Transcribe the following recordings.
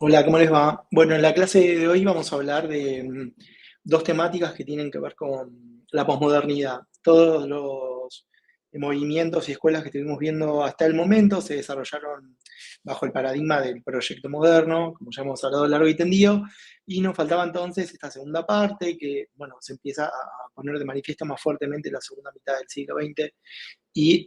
Hola, ¿cómo les va? Bueno, en la clase de hoy vamos a hablar de dos temáticas que tienen que ver con la posmodernidad. Todos los movimientos y escuelas que estuvimos viendo hasta el momento se desarrollaron bajo el paradigma del proyecto moderno, como ya hemos hablado largo y tendido, y nos faltaba entonces esta segunda parte que, bueno, se empieza a poner de manifiesto más fuertemente en la segunda mitad del siglo XX y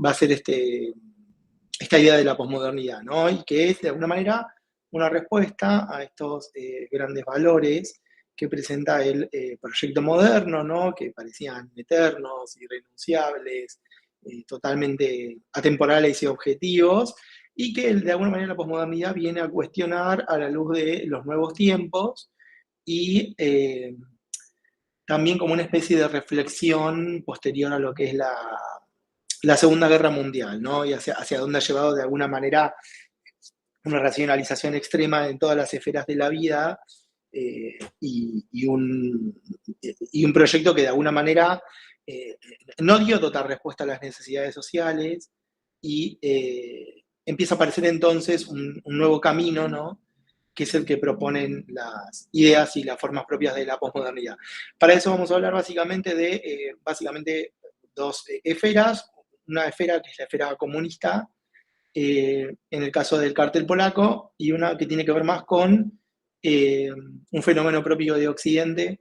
va a ser esta idea de la posmodernidad, ¿no? Y que es de alguna manera una respuesta a estos grandes valores que presenta el proyecto moderno, ¿no? Que parecían eternos, irrenunciables, totalmente atemporales y objetivos, y que de alguna manera la posmodernidad viene a cuestionar a la luz de los nuevos tiempos y también como una especie de reflexión posterior a lo que es la Segunda Guerra Mundial, ¿no? Y hacia dónde ha llevado de alguna manera una racionalización extrema en todas las esferas de la vida y un proyecto que de alguna manera eh, no dio total respuesta a las necesidades sociales y empieza a aparecer entonces un nuevo camino, ¿no? Que es el que proponen las ideas y las formas propias de la posmodernidad. Para eso vamos a hablar básicamente de dos esferas, una esfera que es la esfera comunista, en el caso del cartel polaco, y una que tiene que ver más con un fenómeno propio de Occidente,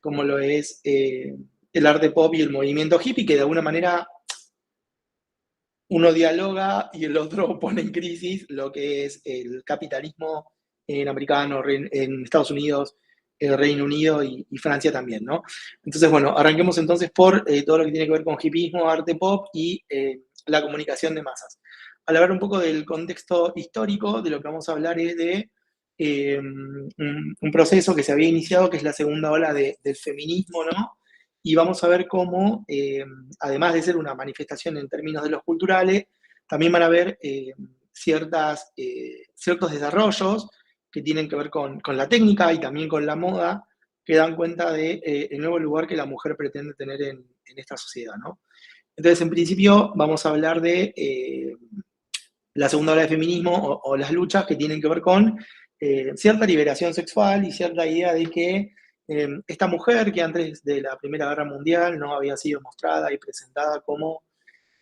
como lo es el arte pop y el movimiento hippie, que de alguna manera uno dialoga y el otro pone en crisis lo que es el capitalismo en americano, en Estados Unidos, el Reino Unido y Francia también, ¿no? Entonces, bueno, arranquemos entonces por todo lo que tiene que ver con hippismo, arte pop y la comunicación de masas. Al hablar un poco del contexto histórico, de lo que vamos a hablar es de un proceso que se había iniciado, que es la segunda ola del feminismo, ¿no? Y vamos a ver cómo, además de ser una manifestación en términos de los culturales, también van a haber ciertos desarrollos que tienen que ver con la técnica y también con la moda, que dan cuenta de el nuevo lugar que la mujer pretende tener en esta sociedad, ¿no? Entonces, en principio, vamos a hablar de la segunda ola de feminismo o las luchas que tienen que ver con cierta liberación sexual y cierta idea de que esta mujer que antes de la Primera Guerra Mundial no había sido mostrada y presentada como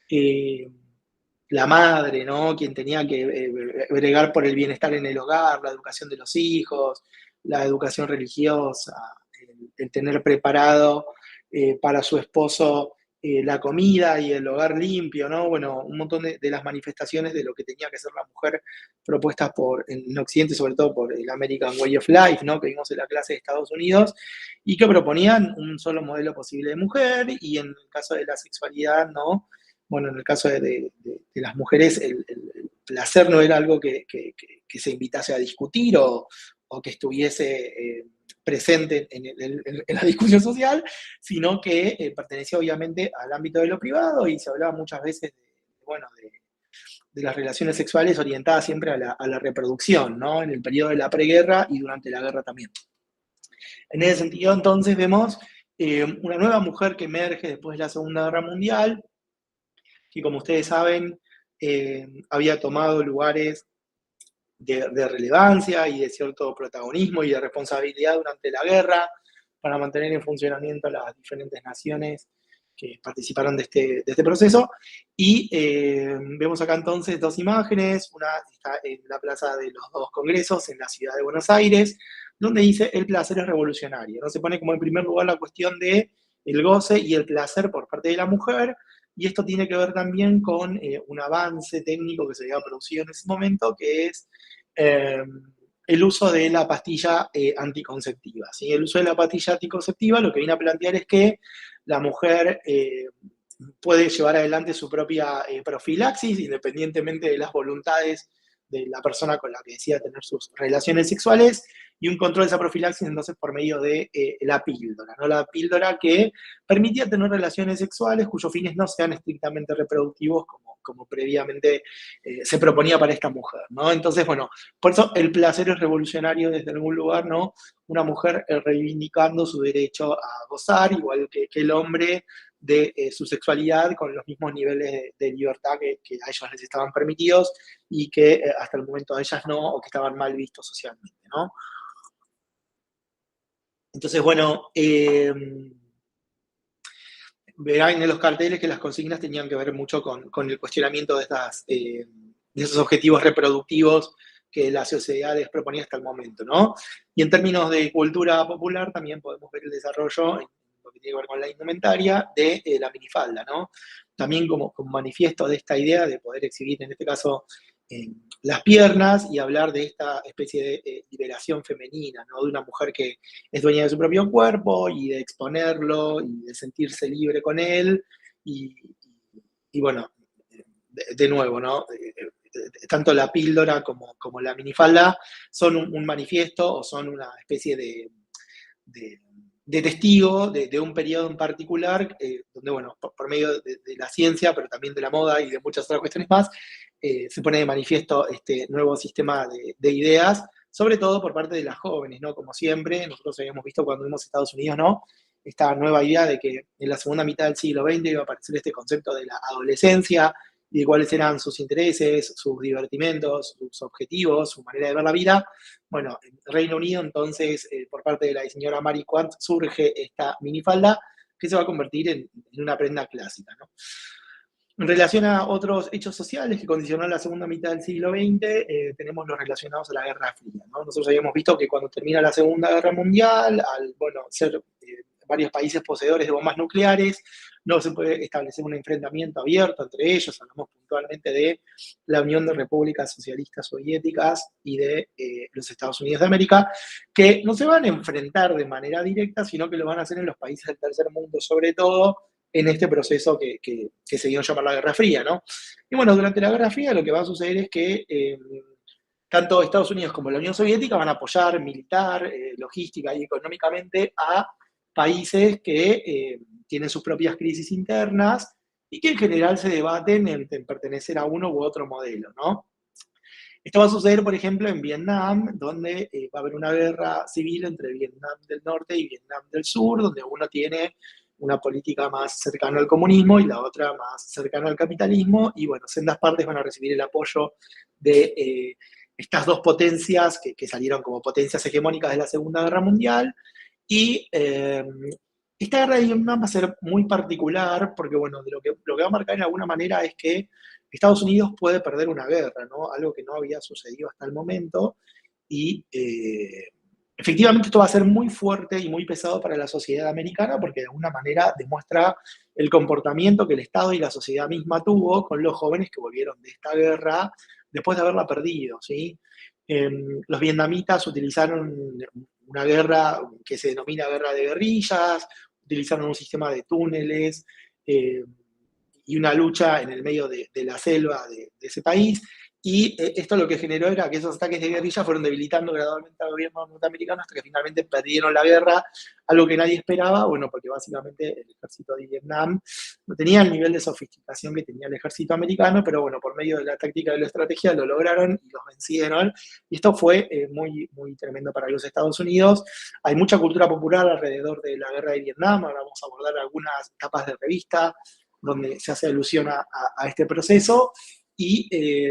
eh, la madre, ¿no? Quien tenía que bregar por el bienestar en el hogar, la educación de los hijos, la educación religiosa, el tener preparado para su esposo la comida y el hogar limpio, ¿no? Bueno, un montón de las manifestaciones de lo que tenía que ser la mujer propuestas en Occidente, sobre todo por el American Way of Life, ¿no? Que vimos en la clase de Estados Unidos, y que proponían un solo modelo posible de mujer, y en el caso de la sexualidad, ¿no? Bueno, en el caso de las mujeres, el placer no era algo que se invitase a discutir o que estuviese presente en la discusión social, sino que pertenecía obviamente al ámbito de lo privado y se hablaba muchas veces bueno, de las relaciones sexuales orientadas siempre a la reproducción, ¿no? En el periodo de la preguerra y durante la guerra también. En ese sentido, entonces, vemos una nueva mujer que emerge después de la Segunda Guerra Mundial, que como ustedes saben, había tomado lugares de relevancia y de cierto protagonismo y de responsabilidad durante la guerra para mantener en funcionamiento las diferentes naciones que participaron de este proceso. Y vemos acá entonces dos imágenes, una está en la Plaza de los Dos Congresos, en la ciudad de Buenos Aires, donde dice el placer es revolucionario, ¿no? Se pone como en primer lugar la cuestión de el goce y el placer por parte de la mujer, y esto tiene que ver también con un avance técnico que se había producido en ese momento, que es eh, el uso de la pastilla anticonceptiva. ¿Sí? El uso de la pastilla anticonceptiva lo que viene a plantear es que la mujer puede llevar adelante su propia profilaxis, independientemente de las voluntades de la persona con la que decida tener sus relaciones sexuales, y un control de esa profilaxis entonces por medio de la píldora, ¿no? La píldora que permitía tener relaciones sexuales cuyos fines no sean estrictamente reproductivos como previamente se proponía para esta mujer, ¿no? Entonces, bueno, por eso el placer es revolucionario desde algún lugar, ¿no? Una mujer reivindicando su derecho a gozar, igual que el hombre de su sexualidad con los mismos niveles de libertad que a ellos les estaban permitidos y que hasta el momento a ellas no, o que estaban mal vistos socialmente, ¿no? Entonces, bueno, verán en los carteles que las consignas tenían que ver mucho con el cuestionamiento de esos objetivos reproductivos que la sociedad les proponía hasta el momento, ¿no? Y en términos de cultura popular también podemos ver el desarrollo en lo que tiene que ver con la indumentaria de la minifalda, ¿no? También como manifiesto de esta idea de poder exhibir, en este caso, las piernas y hablar de esta especie de liberación femenina, ¿no? De una mujer que es dueña de su propio cuerpo y de exponerlo y de sentirse libre con él. Y, y bueno, de nuevo, ¿no? Tanto la píldora como la minifalda son un manifiesto o son una especie de, de testigo de un periodo en particular, donde, bueno, por medio de la ciencia, pero también de la moda y de muchas otras cuestiones más, se pone de manifiesto este nuevo sistema de ideas, sobre todo por parte de las jóvenes, ¿no? Como siempre, nosotros habíamos visto cuando vimos Estados Unidos, ¿no? Esta nueva idea de que en la segunda mitad del siglo XX iba a aparecer este concepto de la adolescencia y de cuáles eran sus intereses, sus divertimentos, sus objetivos, su manera de ver la vida. Bueno, en Reino Unido, entonces, por parte de la señora Mary Quant, surge esta minifalda que se va a convertir en una prenda clásica, ¿no? En relación a otros hechos sociales que condicionaron la segunda mitad del siglo XX, tenemos los relacionados a la Guerra Fría, ¿no? Nosotros habíamos visto que cuando termina la Segunda Guerra Mundial, al, bueno, ser varios países poseedores de bombas nucleares, no se puede establecer un enfrentamiento abierto entre ellos. Hablamos puntualmente de la Unión de Repúblicas Socialistas Soviéticas y de los Estados Unidos de América, que no se van a enfrentar de manera directa, sino que lo van a hacer en los países del tercer mundo, sobre todo en este proceso que se dio a llamar la Guerra Fría, ¿no? Y bueno, durante la Guerra Fría lo que va a suceder es que tanto Estados Unidos como la Unión Soviética van a apoyar militar, logística y económicamente a países que tienen sus propias crisis internas y que en general se debaten en pertenecer a uno u otro modelo, ¿no? Esto va a suceder, por ejemplo, en Vietnam, donde va a haber una guerra civil entre Vietnam del Norte y Vietnam del Sur, donde uno tiene una política más cercana al comunismo y la otra más cercana al capitalismo, y bueno, sendas partes van a recibir el apoyo de estas dos potencias que salieron como potencias hegemónicas de la Segunda Guerra Mundial, y esta guerra de Vietnam va a ser muy particular, porque bueno, lo que va a marcar de alguna manera es que Estados Unidos puede perder una guerra, ¿no? Algo que no había sucedido hasta el momento, y efectivamente esto va a ser muy fuerte y muy pesado para la sociedad americana, porque de alguna manera demuestra el comportamiento que el Estado y la sociedad misma tuvo con los jóvenes que volvieron de esta guerra después de haberla perdido, ¿sí? Los vietnamitas utilizaron una guerra que se denomina guerra de guerrillas, utilizaron un sistema de túneles y una lucha en el medio de la selva de ese país. Y esto lo que generó era que esos ataques de guerrilla fueron debilitando gradualmente al gobierno norteamericano hasta que finalmente perdieron la guerra, algo que nadie esperaba, bueno, porque básicamente el ejército de Vietnam no tenía el nivel de sofisticación que tenía el ejército americano, pero bueno, por medio de la táctica y la estrategia lo lograron y los vencieron. Y esto fue muy, muy tremendo para los Estados Unidos. Hay mucha cultura popular alrededor de la guerra de Vietnam, ahora vamos a abordar algunas tapas de revista donde se hace alusión a este proceso. Y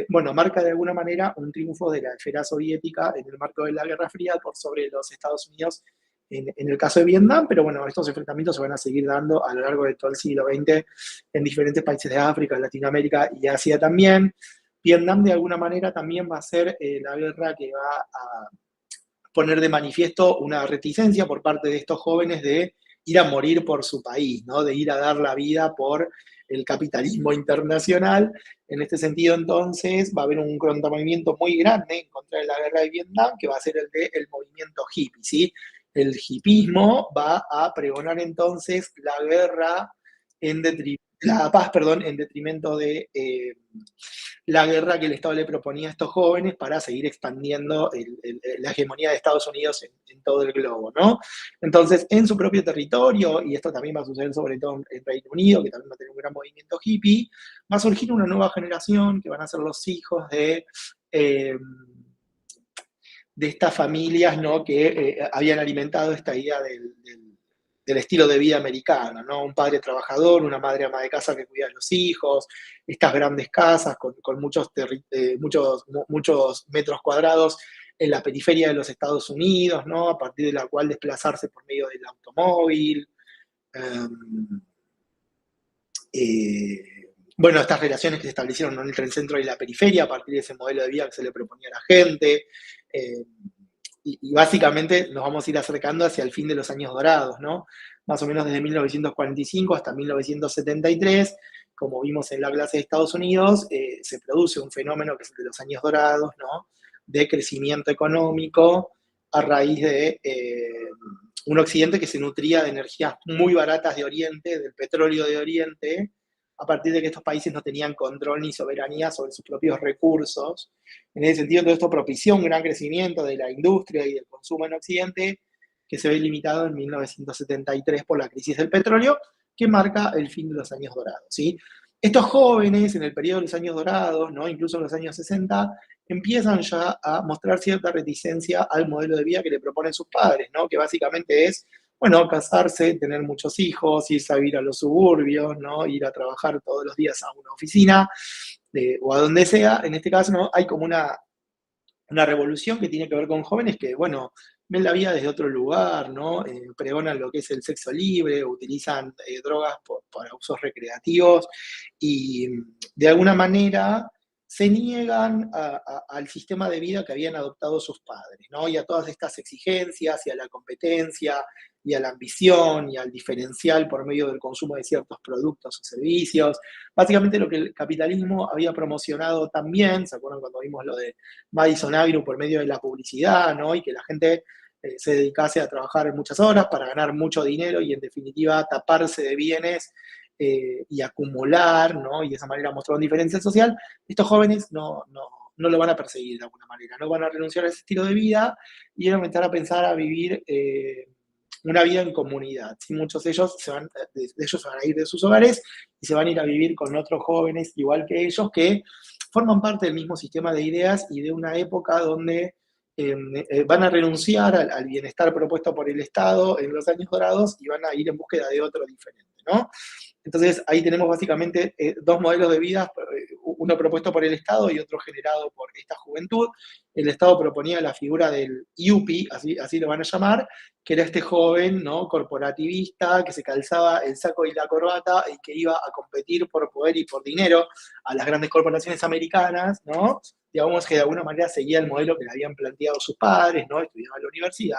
bueno, marca de alguna manera un triunfo de la esfera soviética en el marco de la Guerra Fría por sobre los Estados Unidos en el caso de Vietnam, pero bueno, estos enfrentamientos se van a seguir dando a lo largo de todo el siglo XX en diferentes países de África, Latinoamérica y Asia también. Vietnam de alguna manera también va a ser la guerra que va a poner de manifiesto una reticencia por parte de estos jóvenes de ir a morir por su país, ¿no? De ir a dar la vida por el capitalismo internacional. En este sentido, entonces, va a haber un movimiento muy grande en contra de la guerra de Vietnam, que va a ser el del movimiento hippie, ¿sí? El hippismo va a pregonar entonces la guerra la paz, perdón, en detrimento de la guerra que el Estado le proponía a estos jóvenes para seguir expandiendo la hegemonía de Estados Unidos en todo el globo, ¿no? Entonces, en su propio territorio, y esto también va a suceder sobre todo en Reino Unido, que también va a tener un gran movimiento hippie, va a surgir una nueva generación que van a ser los hijos de estas familias, ¿no? Que habían alimentado esta idea del estilo de vida americano, ¿no? Un padre trabajador, una madre ama de casa que cuida a los hijos, estas grandes casas con muchos metros cuadrados en la periferia de los Estados Unidos, ¿no? A partir de la cual desplazarse por medio del automóvil. Um, eh, bueno, estas relaciones que se establecieron, ¿no?, entre el centro y la periferia a partir de ese modelo de vida que se le proponía a la gente. Y básicamente nos vamos a ir acercando hacia el fin de los años dorados, ¿no? Más o menos desde 1945 hasta 1973, como vimos en la clase de Estados Unidos, se produce un fenómeno que es el de los años dorados, ¿no? De crecimiento económico a raíz de un occidente que se nutría de energías muy baratas de Oriente, del petróleo de Oriente, a partir de que estos países no tenían control ni soberanía sobre sus propios recursos. En ese sentido, todo esto propició un gran crecimiento de la industria y del consumo en Occidente, que se ve limitado en 1973 por la crisis del petróleo, que marca el fin de los años dorados, ¿sí? Estos jóvenes, en el periodo de los años dorados, ¿no?, incluso en los años 60, empiezan ya a mostrar cierta reticencia al modelo de vida que le proponen sus padres, ¿no?, que básicamente es, bueno, casarse, tener muchos hijos, irse a vivir a los suburbios, ¿no?, ir a trabajar todos los días a una oficina, o a donde sea. En este caso, ¿no?, hay como una revolución que tiene que ver con jóvenes que, bueno, ven la vida desde otro lugar, ¿no? Pregonan lo que es el sexo libre, utilizan drogas para usos recreativos y de alguna manera se niegan al sistema de vida que habían adoptado sus padres, ¿no? Y a todas estas exigencias y a la competencia y a la ambición y al diferencial por medio del consumo de ciertos productos o servicios. Básicamente lo que el capitalismo había promocionado también, ¿se acuerdan cuando vimos lo de Madison Avenue por medio de la publicidad, ¿no? Y que la gente se dedicase a trabajar muchas horas para ganar mucho dinero y en definitiva taparse de bienes y acumular, ¿no? Y de esa manera mostrar una diferencia social. Estos jóvenes no lo van a perseguir de alguna manera, no van a renunciar a ese estilo de vida y van a empezar a pensar a vivir una vida en comunidad. ¿Sí? Muchos de ellos, se van a ir de sus hogares y se van a ir a vivir con otros jóvenes igual que ellos que forman parte del mismo sistema de ideas y de una época donde van a renunciar al bienestar propuesto por el Estado en los años dorados y van a ir en búsqueda de otro diferente, ¿no? Entonces ahí tenemos básicamente dos modelos de vida, uno propuesto por el Estado y otro generado por esta juventud. El Estado proponía la figura del yuppie, así lo van a llamar, que era este joven, ¿no?, corporativista que se calzaba el saco y la corbata y que iba a competir por poder y por dinero a las grandes corporaciones americanas, ¿no? Digamos que de alguna manera seguía el modelo que le habían planteado sus padres, ¿no? Estudiaba en la universidad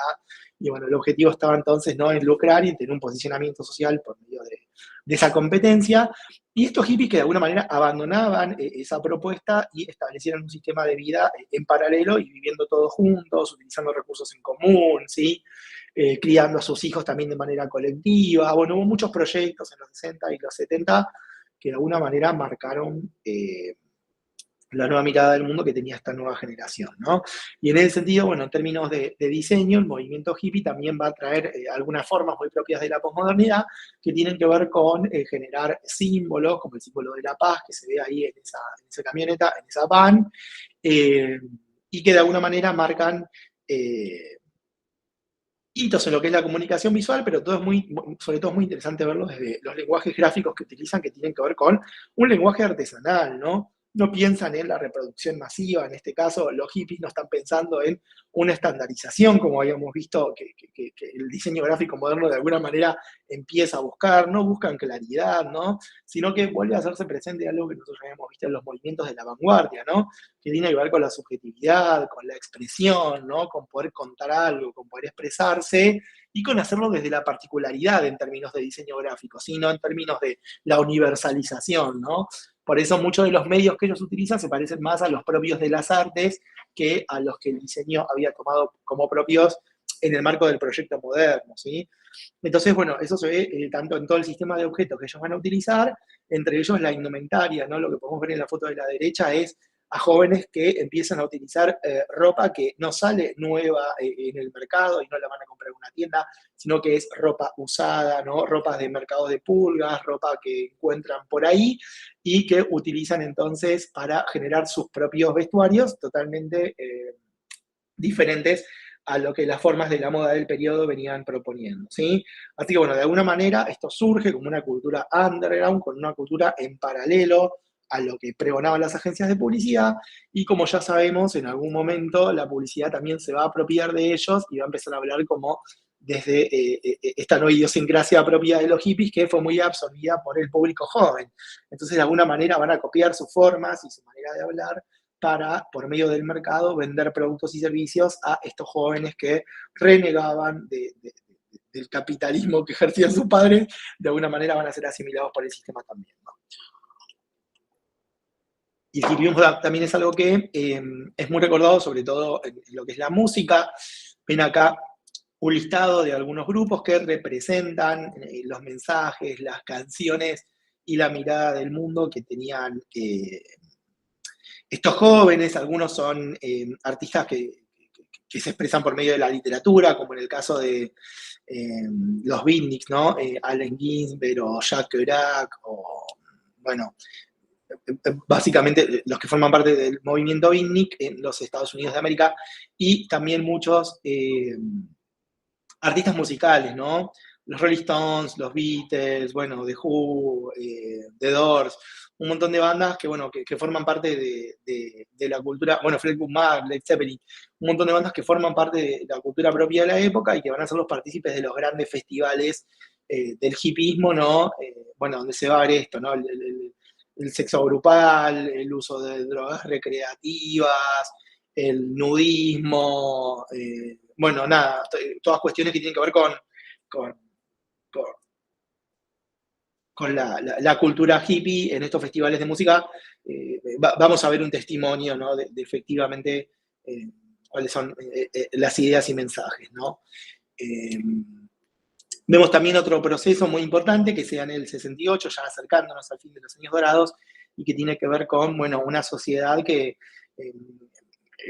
y bueno, el objetivo estaba entonces, ¿no?, en lucrar y en tener un posicionamiento social por medio de esa competencia. Y estos hippies que de alguna manera abandonaban esa propuesta y establecieron un sistema de vida en paralelo y viviendo todos juntos, utilizando recursos en común, ¿sí? Criando a sus hijos también de manera colectiva. Bueno, hubo muchos proyectos en los 60 y los 70 que de alguna manera marcaron la nueva mirada del mundo que tenía esta nueva generación, ¿no? Y en ese sentido, bueno, en términos de diseño, el movimiento hippie también va a traer algunas formas muy propias de la posmodernidad que tienen que ver con generar símbolos, como el símbolo de la paz que se ve ahí en esa camioneta, en esa van, y que de alguna manera marcan hitos en lo que es la comunicación visual, pero todo sobre todo es muy interesante verlo desde los lenguajes gráficos que utilizan, que tienen que ver con un lenguaje artesanal, ¿no? No piensan en la reproducción masiva, en este caso los hippies no están pensando en una estandarización, como habíamos visto que el diseño gráfico moderno de alguna manera empieza a buscar, no buscan claridad, ¿no? Sino que vuelve a hacerse presente algo que nosotros habíamos visto en los movimientos de la vanguardia, ¿no? Que tiene que ver con la subjetividad, con la expresión, ¿no? Con poder contar algo, con poder expresarse y con hacerlo desde la particularidad en términos de diseño gráfico, sino en términos de la universalización, ¿no? Por eso muchos de los medios que ellos utilizan se parecen más a los propios de las artes que a los que el diseño había tomado como propios en el marco del proyecto moderno, ¿sí? Entonces, bueno, eso se ve tanto en todo el sistema de objetos que ellos van a utilizar, entre ellos la indumentaria, ¿no? Lo que podemos ver en la foto de la derecha es a jóvenes que empiezan a utilizar ropa que no sale nueva en el mercado y no la van a comprar en una tienda, sino que es ropa usada, ¿no? Ropas de mercado de pulgas, ropa que encuentran por ahí y que utilizan entonces para generar sus propios vestuarios totalmente diferentes a lo que las formas de la moda del periodo venían proponiendo, ¿sí? Así que bueno, de alguna manera esto surge como una cultura underground, con una cultura en paralelo a lo que pregonaban las agencias de publicidad, y como ya sabemos, en algún momento la publicidad también se va a apropiar de ellos y va a empezar a hablar como desde esta nueva idiosincrasia propia de los hippies que fue muy absorbida por el público joven. Entonces, de alguna manera van a copiar sus formas y su manera de hablar para, por medio del mercado, vender productos y servicios a estos jóvenes que renegaban del capitalismo que ejercían sus padres, de alguna manera van a ser asimilados por el sistema también, ¿no? Y el hippismo también es algo que es muy recordado, sobre todo en lo que es la música. Ven acá un listado de algunos grupos que representan los mensajes, las canciones y la mirada del mundo que tenían estos jóvenes. Algunos son artistas que se expresan por medio de la literatura, como en el caso de los beatniks, ¿no? Allen Ginsberg o Jacques Kerouac, o bueno, básicamente los que forman parte del movimiento beatnik en los Estados Unidos de América, y también muchos artistas musicales, ¿no? Los Rolling Stones, los Beatles, bueno, The Who, The Doors, un montón de bandas que, bueno, que forman parte de la cultura, bueno, Fleetwood Mac, Led Zeppelin, un montón de bandas que forman parte de la cultura propia de la época y que van a ser los partícipes de los grandes festivales del hipismo, ¿no? Bueno, donde se va a ver esto, ¿no? El sexo grupal, el uso de drogas recreativas, el nudismo, bueno, nada, todas cuestiones que tienen que ver con, con, con la cultura hippie en estos festivales de música. Vamos a ver un testimonio, ¿no? De efectivamente cuáles son las ideas y mensajes, ¿no? Eh, Vemos también otro proceso muy importante que se da en el 68, ya acercándonos al fin de los años dorados, y que tiene que ver con, bueno, una sociedad que eh,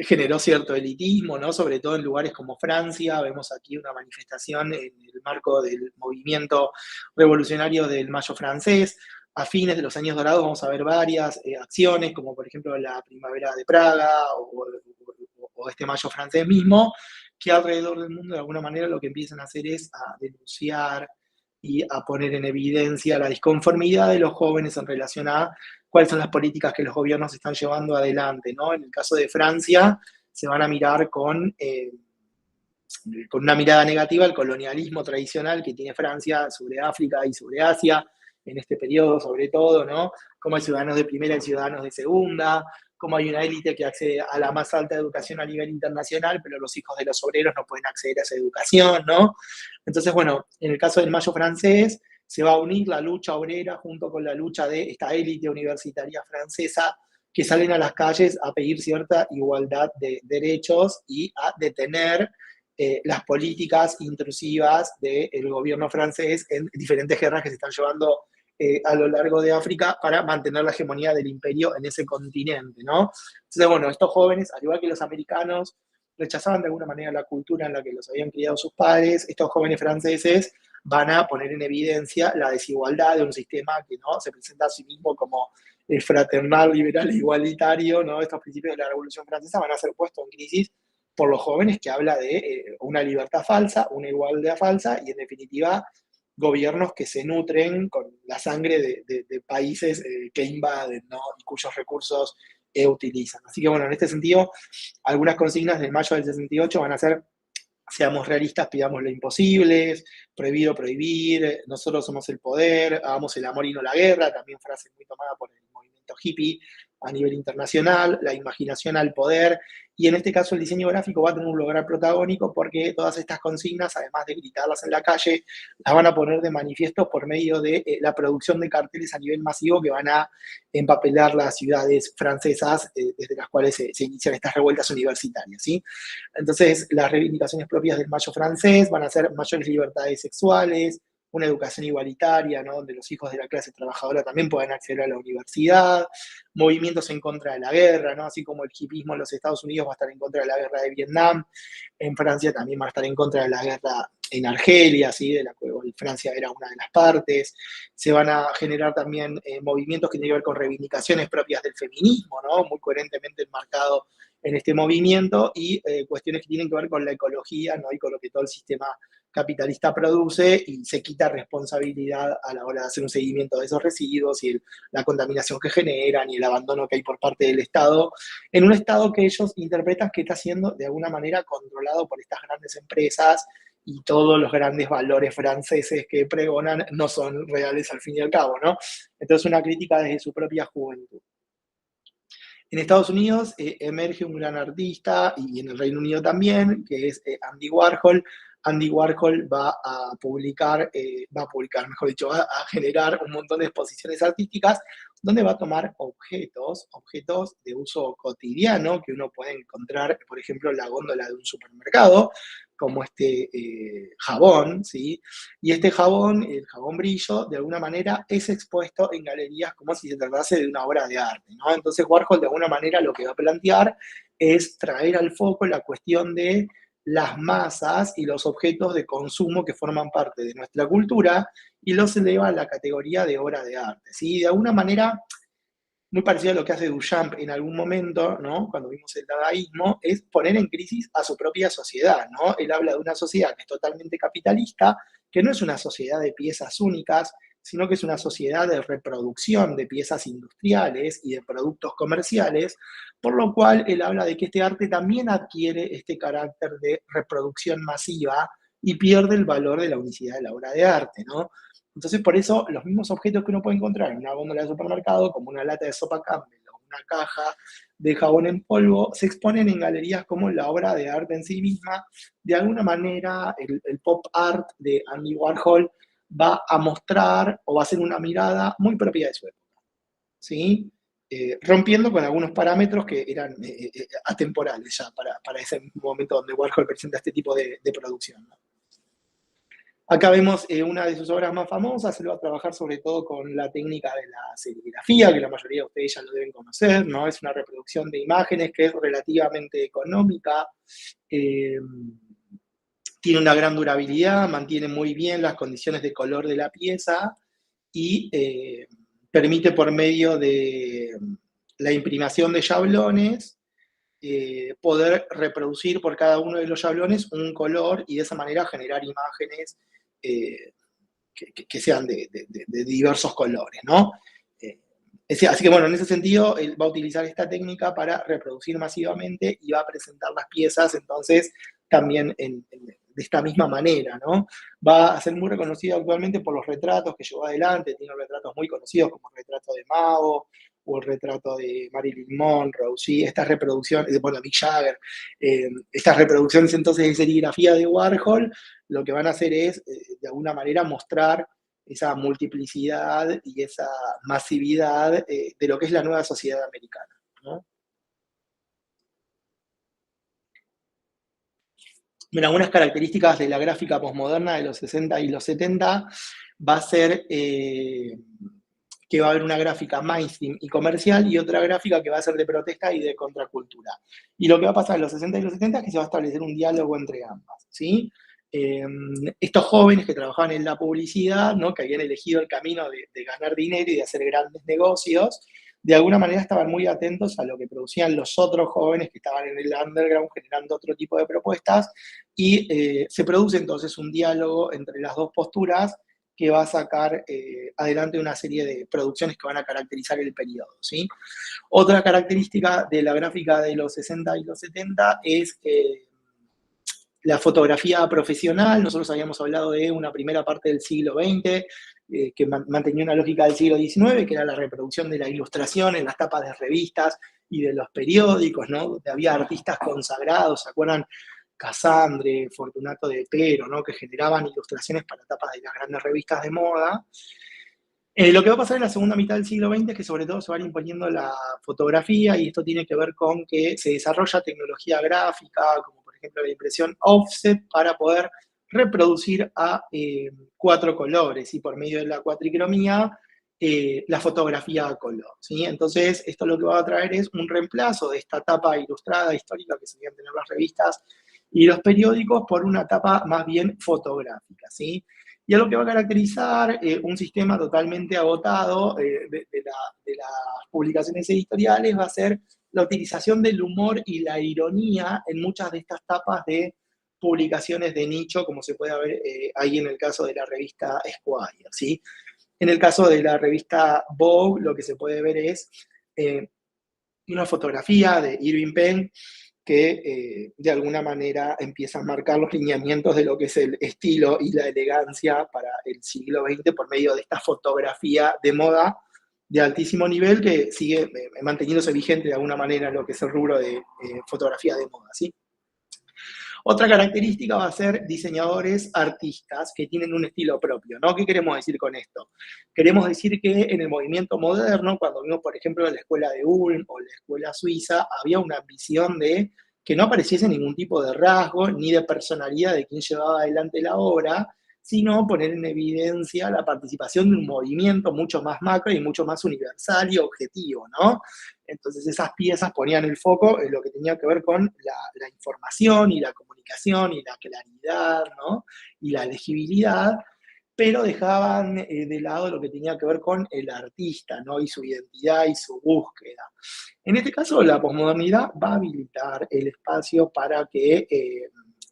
generó cierto elitismo, ¿no? Sobre todo en lugares como Francia. Vemos aquí una manifestación en el marco del movimiento revolucionario del Mayo francés. A fines de los años dorados vamos a ver varias acciones, como por ejemplo la Primavera de Praga o este Mayo francés mismo, que alrededor del mundo de alguna manera lo que empiezan a hacer es a denunciar y a poner en evidencia la disconformidad de los jóvenes en relación a cuáles son las políticas que los gobiernos están llevando adelante, ¿no? En el caso de Francia, se van a mirar con una mirada negativa el colonialismo tradicional que tiene Francia sobre África y sobre Asia, en este periodo sobre todo, ¿no? Cómo hay ciudadanos de primera y ciudadanos de segunda, cómo hay una élite que accede a la más alta educación a nivel internacional, pero los hijos de los obreros no pueden acceder a esa educación, ¿no? Entonces, bueno, en el caso del Mayo francés, se va a unir la lucha obrera junto con la lucha de esta élite universitaria francesa que salen a las calles a pedir cierta igualdad de derechos y a detener las políticas intrusivas del gobierno francés en diferentes guerras que se están llevando a lo largo de África para mantener la hegemonía del imperio en ese continente, ¿no? Entonces, bueno, estos jóvenes, al igual que los americanos, rechazaban de alguna manera la cultura en la que los habían criado sus padres. Estos jóvenes franceses van a poner en evidencia la desigualdad de un sistema que no se presenta a sí mismo como fraternal, liberal e igualitario, ¿no? Estos principios de la Revolución Francesa van a ser puestos en crisis por los jóvenes, que habla de una libertad falsa, una igualdad falsa y, en definitiva, gobiernos que se nutren con la sangre de países que invaden, ¿no? Y cuyos recursos utilizan. Así que, bueno, en este sentido, algunas consignas del mayo del 68 van a ser: seamos realistas, pidamos lo imposible, prohibido prohibir, nosotros somos el poder, hagamos el amor y no la guerra, también frase muy tomada por el movimiento hippie a nivel internacional, la imaginación al poder, y en este caso el diseño gráfico va a tener un lugar protagónico porque todas estas consignas, además de gritarlas en la calle, las van a poner de manifiesto por medio de la producción de carteles a nivel masivo que van a empapelar las ciudades francesas desde las cuales se inician estas revueltas universitarias, ¿sí? Entonces, las reivindicaciones propias del Mayo francés van a ser mayores libertades sexuales, una educación igualitaria, ¿no? Donde los hijos de la clase trabajadora también puedan acceder a la universidad, movimientos en contra de la guerra, ¿no? Así como el hipismo en los Estados Unidos va a estar en contra de la guerra de Vietnam, en Francia también va a estar en contra de la guerra en Argelia, ¿sí? De la cual Francia era una de las partes. Se van a generar también movimientos que tienen que ver con reivindicaciones propias del feminismo, ¿no? Muy coherentemente enmarcado en este movimiento y cuestiones que tienen que ver con la ecología, ¿no? Y con lo que todo el sistema capitalista produce y se quita responsabilidad a la hora de hacer un seguimiento de esos residuos y la contaminación que generan y el abandono que hay por parte del Estado, en un Estado que ellos interpretan que está siendo de alguna manera controlado por estas grandes empresas y todos los grandes valores franceses que pregonan no son reales al fin y al cabo, ¿no? Entonces una crítica desde su propia juventud. En Estados Unidos emerge un gran artista y en el Reino Unido también, que es Andy Warhol. Andy Warhol mejor dicho, va a generar un montón de exposiciones artísticas donde va a tomar objetos de uso cotidiano que uno puede encontrar, por ejemplo, en la góndola de un supermercado, como este jabón, ¿sí? Y este jabón, el jabón brillo, de alguna manera es expuesto en galerías como si se tratase de una obra de arte, ¿no? Entonces Warhol de alguna manera lo que va a plantear es traer al foco la cuestión de las masas y los objetos de consumo que forman parte de nuestra cultura y los eleva a la categoría de obra de arte, ¿sí? De alguna manera muy parecido a lo que hace Duchamp en algún momento, ¿no? Cuando vimos el dadaísmo, es poner en crisis a su propia sociedad, ¿no? Él habla de una sociedad que es totalmente capitalista, que no es una sociedad de piezas únicas, sino que es una sociedad de reproducción de piezas industriales y de productos comerciales, por lo cual él habla de que este arte también adquiere este carácter de reproducción masiva y pierde el valor de la unicidad de la obra de arte, ¿no? Entonces, por eso, los mismos objetos que uno puede encontrar en una góndola de supermercado, como una lata de sopa Campbell o una caja de jabón en polvo, se exponen en galerías como la obra de arte en sí misma. De alguna manera, el pop art de Andy Warhol va a mostrar o va a ser una mirada muy propia de su época, ¿sí? Rompiendo con algunos parámetros que eran atemporales ya para ese momento donde Warhol presenta este tipo de producción, ¿no? Acá vemos una de sus obras más famosas. Él va a trabajar sobre todo con la técnica de la serigrafía, que la mayoría de ustedes ya lo deben conocer, ¿no? Es una reproducción de imágenes que es relativamente económica, eh, tiene una gran durabilidad, mantiene muy bien las condiciones de color de la pieza y permite por medio de la imprimación de yablones poder reproducir por cada uno de los yablones un color y de esa manera generar imágenes eh, que sean de diversos colores, ¿no? Eh, así que bueno, en ese sentido, él va a utilizar esta técnica para reproducir masivamente y va a presentar las piezas entonces también de esta misma manera, ¿no? Va a ser muy reconocido actualmente por los retratos que llevó adelante, tiene retratos muy conocidos como el retrato de Mao o el retrato de Marilyn Monroe, ¿sí? Estas reproducciones, bueno, Mick Jagger, estas reproducciones entonces de serigrafía de Warhol, lo que van a hacer es, de alguna manera, mostrar esa multiplicidad y esa masividad de lo que es la nueva sociedad americana, ¿no? Bueno, algunas características de la gráfica posmoderna de los 60 y los 70 va a ser que va a haber una gráfica mainstream y comercial y otra gráfica que va a ser de protesta y de contracultura. Y lo que va a pasar en los 60 y los 70 es que se va a establecer un diálogo entre ambas, ¿sí? Eh, Estos jóvenes que trabajaban en la publicidad, ¿no? Que habían elegido el camino de ganar dinero y de hacer grandes negocios, de alguna manera estaban muy atentos a lo que producían los otros jóvenes que estaban en el underground generando otro tipo de propuestas y se produce entonces un diálogo entre las dos posturas que va a sacar adelante una serie de producciones que van a caracterizar el periodo, ¿sí? Otra característica de la gráfica de los 60 y los 70 es la fotografía profesional. Nosotros habíamos hablado de una primera parte del siglo XX, que mantenía una lógica del siglo XIX, que era la reproducción de la ilustración en las tapas de revistas y de los periódicos, ¿no? Donde había artistas consagrados, ¿se acuerdan? Casandre, Fortunato de Pero, ¿no? Que generaban ilustraciones para tapas de las grandes revistas de moda. Lo que va a pasar en la segunda mitad del siglo XX es que sobre todo se va imponiendo la fotografía y esto tiene que ver con que se desarrolla tecnología gráfica, como por ejemplo la impresión offset, para poder reproducir a cuatro colores y por medio de la cuatricromía la fotografía a color, ¿sí? Entonces esto lo que va a traer es un reemplazo de esta tapa ilustrada histórica que solían tener las revistas y los periódicos por una tapa más bien fotográfica, ¿sí? Y algo que va a caracterizar un sistema totalmente agotado de las publicaciones editoriales va a ser la utilización del humor y la ironía en muchas de estas tapas de publicaciones de nicho, como se puede ver ahí en el caso de la revista Esquire, ¿sí? En el caso de la revista Vogue, lo que se puede ver es eh, una fotografía de Irving Penn que de alguna manera empieza a marcar los lineamientos de lo que es el estilo y la elegancia para el siglo XX por medio de esta fotografía de moda de altísimo nivel que sigue manteniéndose vigente de alguna manera en lo que es el rubro de fotografía de moda, ¿sí? Otra característica va a ser diseñadores artistas que tienen un estilo propio, ¿no? ¿Qué queremos decir con esto? Queremos decir que en el movimiento moderno, cuando vimos, por ejemplo, la escuela de Ulm o la escuela suiza, había una ambición de que no apareciese ningún tipo de rasgo ni de personalidad de quien llevaba adelante la obra, sino poner en evidencia la participación de un movimiento mucho más macro y mucho más universal y objetivo, ¿no? Entonces esas piezas ponían el foco en lo que tenía que ver con la información y la comunicación y la claridad, ¿no? Y la legibilidad, pero dejaban de lado lo que tenía que ver con el artista, ¿no? Y su identidad y su búsqueda. En este caso, la posmodernidad va a habilitar el espacio para que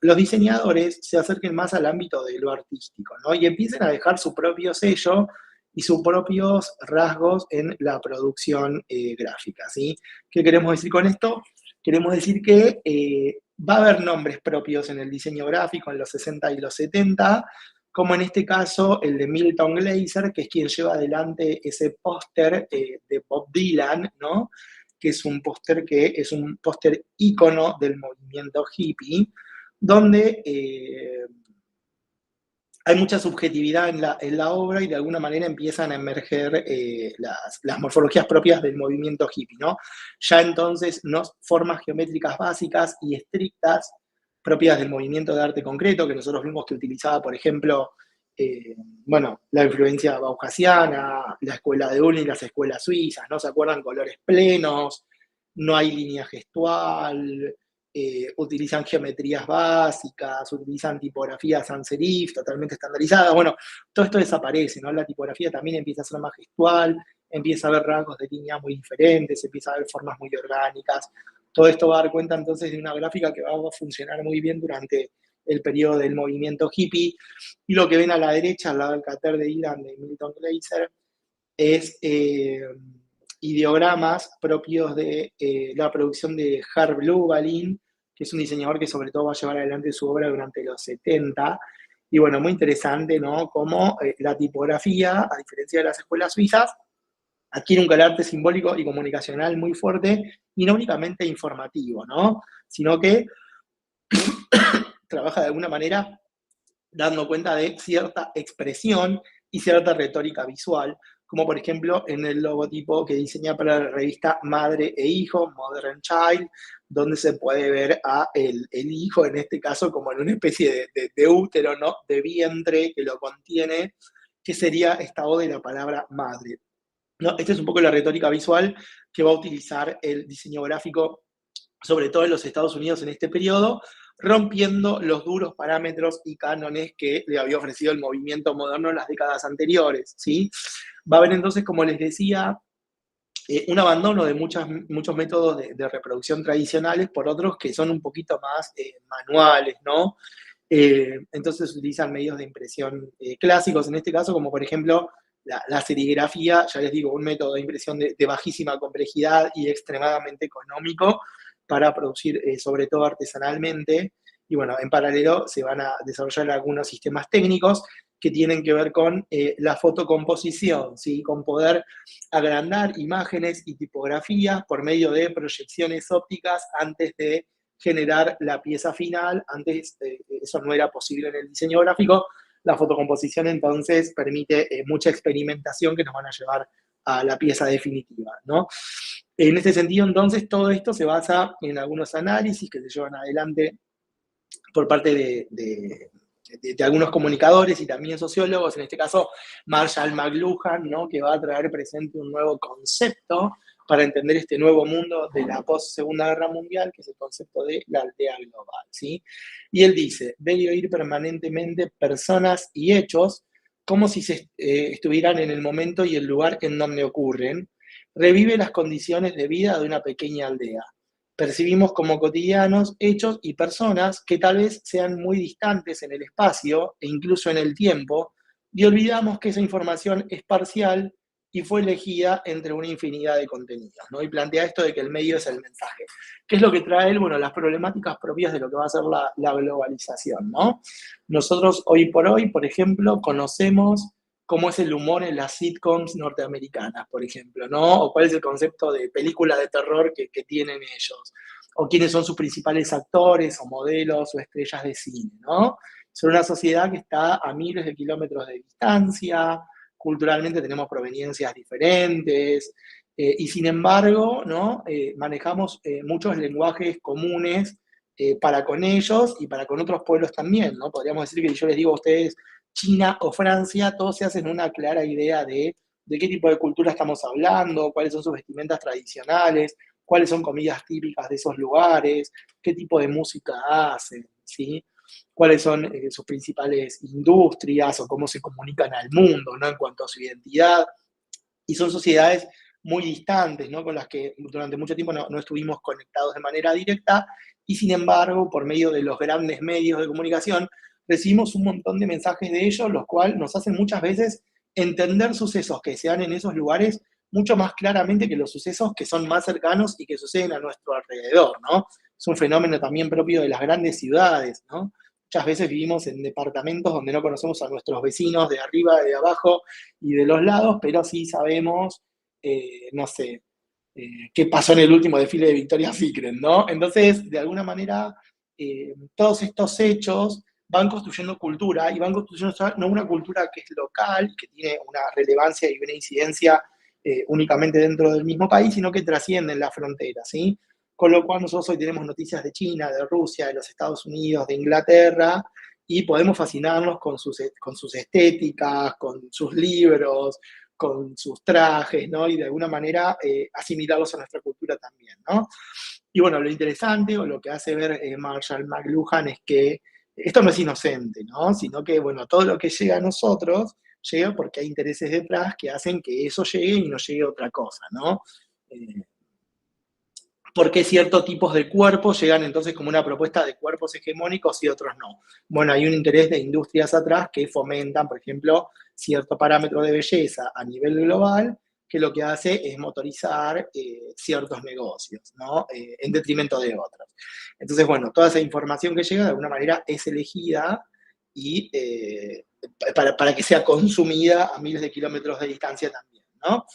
los diseñadores se acerquen más al ámbito de lo artístico, ¿no? Y empiecen a dejar su propio sello y sus propios rasgos en la producción gráfica, ¿sí? ¿Qué queremos decir con esto? Queremos decir que va a haber nombres propios en el diseño gráfico en los 60 y los 70, como en este caso el de Milton Glaser, que es quien lleva adelante ese póster de Bob Dylan, ¿no? Que es un póster ícono del movimiento hippie, donde hay mucha subjetividad en la obra y de alguna manera empiezan a emerger las morfologías propias del movimiento hippie, ¿no? Ya entonces, no formas geométricas básicas y estrictas propias del movimiento de arte concreto, que nosotros vimos que utilizaba, por ejemplo, eh, bueno, la influencia bauhasiana, la escuela de Ulm y las escuelas suizas, ¿no? ¿Se acuerdan? Colores plenos, no hay línea gestual, utilizan geometrías básicas, utilizan tipografías sans serif totalmente estandarizadas. Bueno, todo esto desaparece, ¿no? La tipografía también empieza a ser más gestual, empieza a haber rasgos de línea muy diferentes, empieza a haber formas muy orgánicas. Todo esto va a dar cuenta entonces de una gráfica que va a funcionar muy bien durante el periodo del movimiento hippie. Y lo que ven a la derecha, al lado del cráter de Dylan de Milton Glaser, es ideogramas propios de la producción de Herb Lugalin, que es un diseñador que sobre todo va a llevar adelante su obra durante los 70. Y bueno, muy interesante, ¿no? Cómo la tipografía, a diferencia de las escuelas suizas, adquiere un carácter simbólico y comunicacional muy fuerte y no únicamente informativo, ¿no? Sino que trabaja de alguna manera dando cuenta de cierta expresión y cierta retórica visual, como por ejemplo en el logotipo que diseña para la revista Madre e Hijo, Mother and Child, donde se puede ver a el hijo, en este caso, como en una especie de útero, ¿no? De vientre que lo contiene, que sería esta O de la palabra madre, ¿no? Esta es un poco la retórica visual que va a utilizar el diseño gráfico, sobre todo en los Estados Unidos en este periodo, rompiendo los duros parámetros y cánones que le había ofrecido el movimiento moderno en las décadas anteriores, ¿sí? Va a haber entonces, como les decía, un abandono de muchos métodos de reproducción tradicionales por otros que son un poquito más manuales, ¿no? Entonces utilizan medios de impresión clásicos, en este caso, como por ejemplo la serigrafía, ya les digo, un método de impresión de bajísima complejidad y extremadamente económico para producir sobre todo artesanalmente. Y bueno, en paralelo se van a desarrollar algunos sistemas técnicos que tienen que ver con la fotocomposición, ¿sí? Con poder agrandar imágenes y tipografías por medio de proyecciones ópticas antes de generar la pieza final. Antes eso no era posible en el diseño gráfico. La fotocomposición entonces permite mucha experimentación que nos van a llevar a la pieza definitiva, ¿no? En este sentido, entonces, todo esto se basa en algunos análisis que se llevan adelante por parte de algunos comunicadores y también sociólogos, en este caso Marshall McLuhan, ¿no? Que va a traer presente un nuevo concepto para entender este nuevo mundo de la post-Segunda Guerra Mundial, que es el concepto de la aldea global, ¿sí? Y él dice, debe oír permanentemente personas y hechos como si estuvieran en el momento y el lugar en donde ocurren, revive las condiciones de vida de una pequeña aldea. Percibimos como cotidianos hechos y personas que tal vez sean muy distantes en el espacio e incluso en el tiempo, y olvidamos que esa información es parcial y fue elegida entre una infinidad de contenidos, ¿no? Y plantea esto de que el medio es el mensaje. ¿Qué es lo que trae él? Bueno, las problemáticas propias de lo que va a ser la globalización, ¿no? Nosotros hoy por hoy, por ejemplo, conocemos cómo es el humor en las sitcoms norteamericanas, por ejemplo, ¿no? O cuál es el concepto de película de terror que tienen ellos, o quiénes son sus principales actores o modelos o estrellas de cine, ¿no? Son una sociedad que está a miles de kilómetros de distancia, culturalmente tenemos proveniencias diferentes, y sin embargo, ¿no? Manejamos muchos lenguajes comunes para con ellos y para con otros pueblos también, ¿no? Podríamos decir que si yo les digo a ustedes China o Francia, todos se hacen una clara idea de qué tipo de cultura estamos hablando, cuáles son sus vestimentas tradicionales, cuáles son comidas típicas de esos lugares, qué tipo de música hacen, ¿sí? Cuáles son sus principales industrias o cómo se comunican al mundo, ¿no? En cuanto a su identidad. Y son sociedades muy distantes, ¿no? Con las que durante mucho tiempo no estuvimos conectados de manera directa, y sin embargo, por medio de los grandes medios de comunicación, recibimos un montón de mensajes de ellos, los cuales nos hacen muchas veces entender sucesos que se dan en esos lugares mucho más claramente que los sucesos que son más cercanos y que suceden a nuestro alrededor, ¿no? Es un fenómeno también propio de las grandes ciudades, ¿no? Muchas veces vivimos en departamentos donde no conocemos a nuestros vecinos de arriba, de abajo y de los lados, pero sí sabemos, no sé, qué pasó en el último desfile de Victoria's Secret, ¿no? Entonces, de alguna manera, todos estos hechos van construyendo cultura y van construyendo no una cultura que es local, que tiene una relevancia y una incidencia únicamente dentro del mismo país, sino que trascienden las fronteras, ¿sí? Con lo cual nosotros hoy tenemos noticias de China, de Rusia, de los Estados Unidos, de Inglaterra, y podemos fascinarnos con sus estéticas, con sus libros, con sus trajes, ¿no? Y de alguna manera asimilarlos a nuestra cultura también, ¿no? Y bueno, lo interesante o lo que hace ver Marshall McLuhan es que esto no es inocente, ¿no? Sino que, bueno, todo lo que llega a nosotros llega porque hay intereses detrás que hacen que eso llegue y no llegue otra cosa, ¿no? Eh, ¿Por qué ciertos tipos de cuerpos llegan entonces como una propuesta de cuerpos hegemónicos y otros no? Bueno, hay un interés de industrias atrás que fomentan, por ejemplo, cierto parámetro de belleza a nivel global, que lo que hace es motorizar ciertos negocios, ¿no? En detrimento de otros. Entonces, bueno, toda esa información que llega de alguna manera es elegida y para que sea consumida a miles de kilómetros de distancia también, ¿no?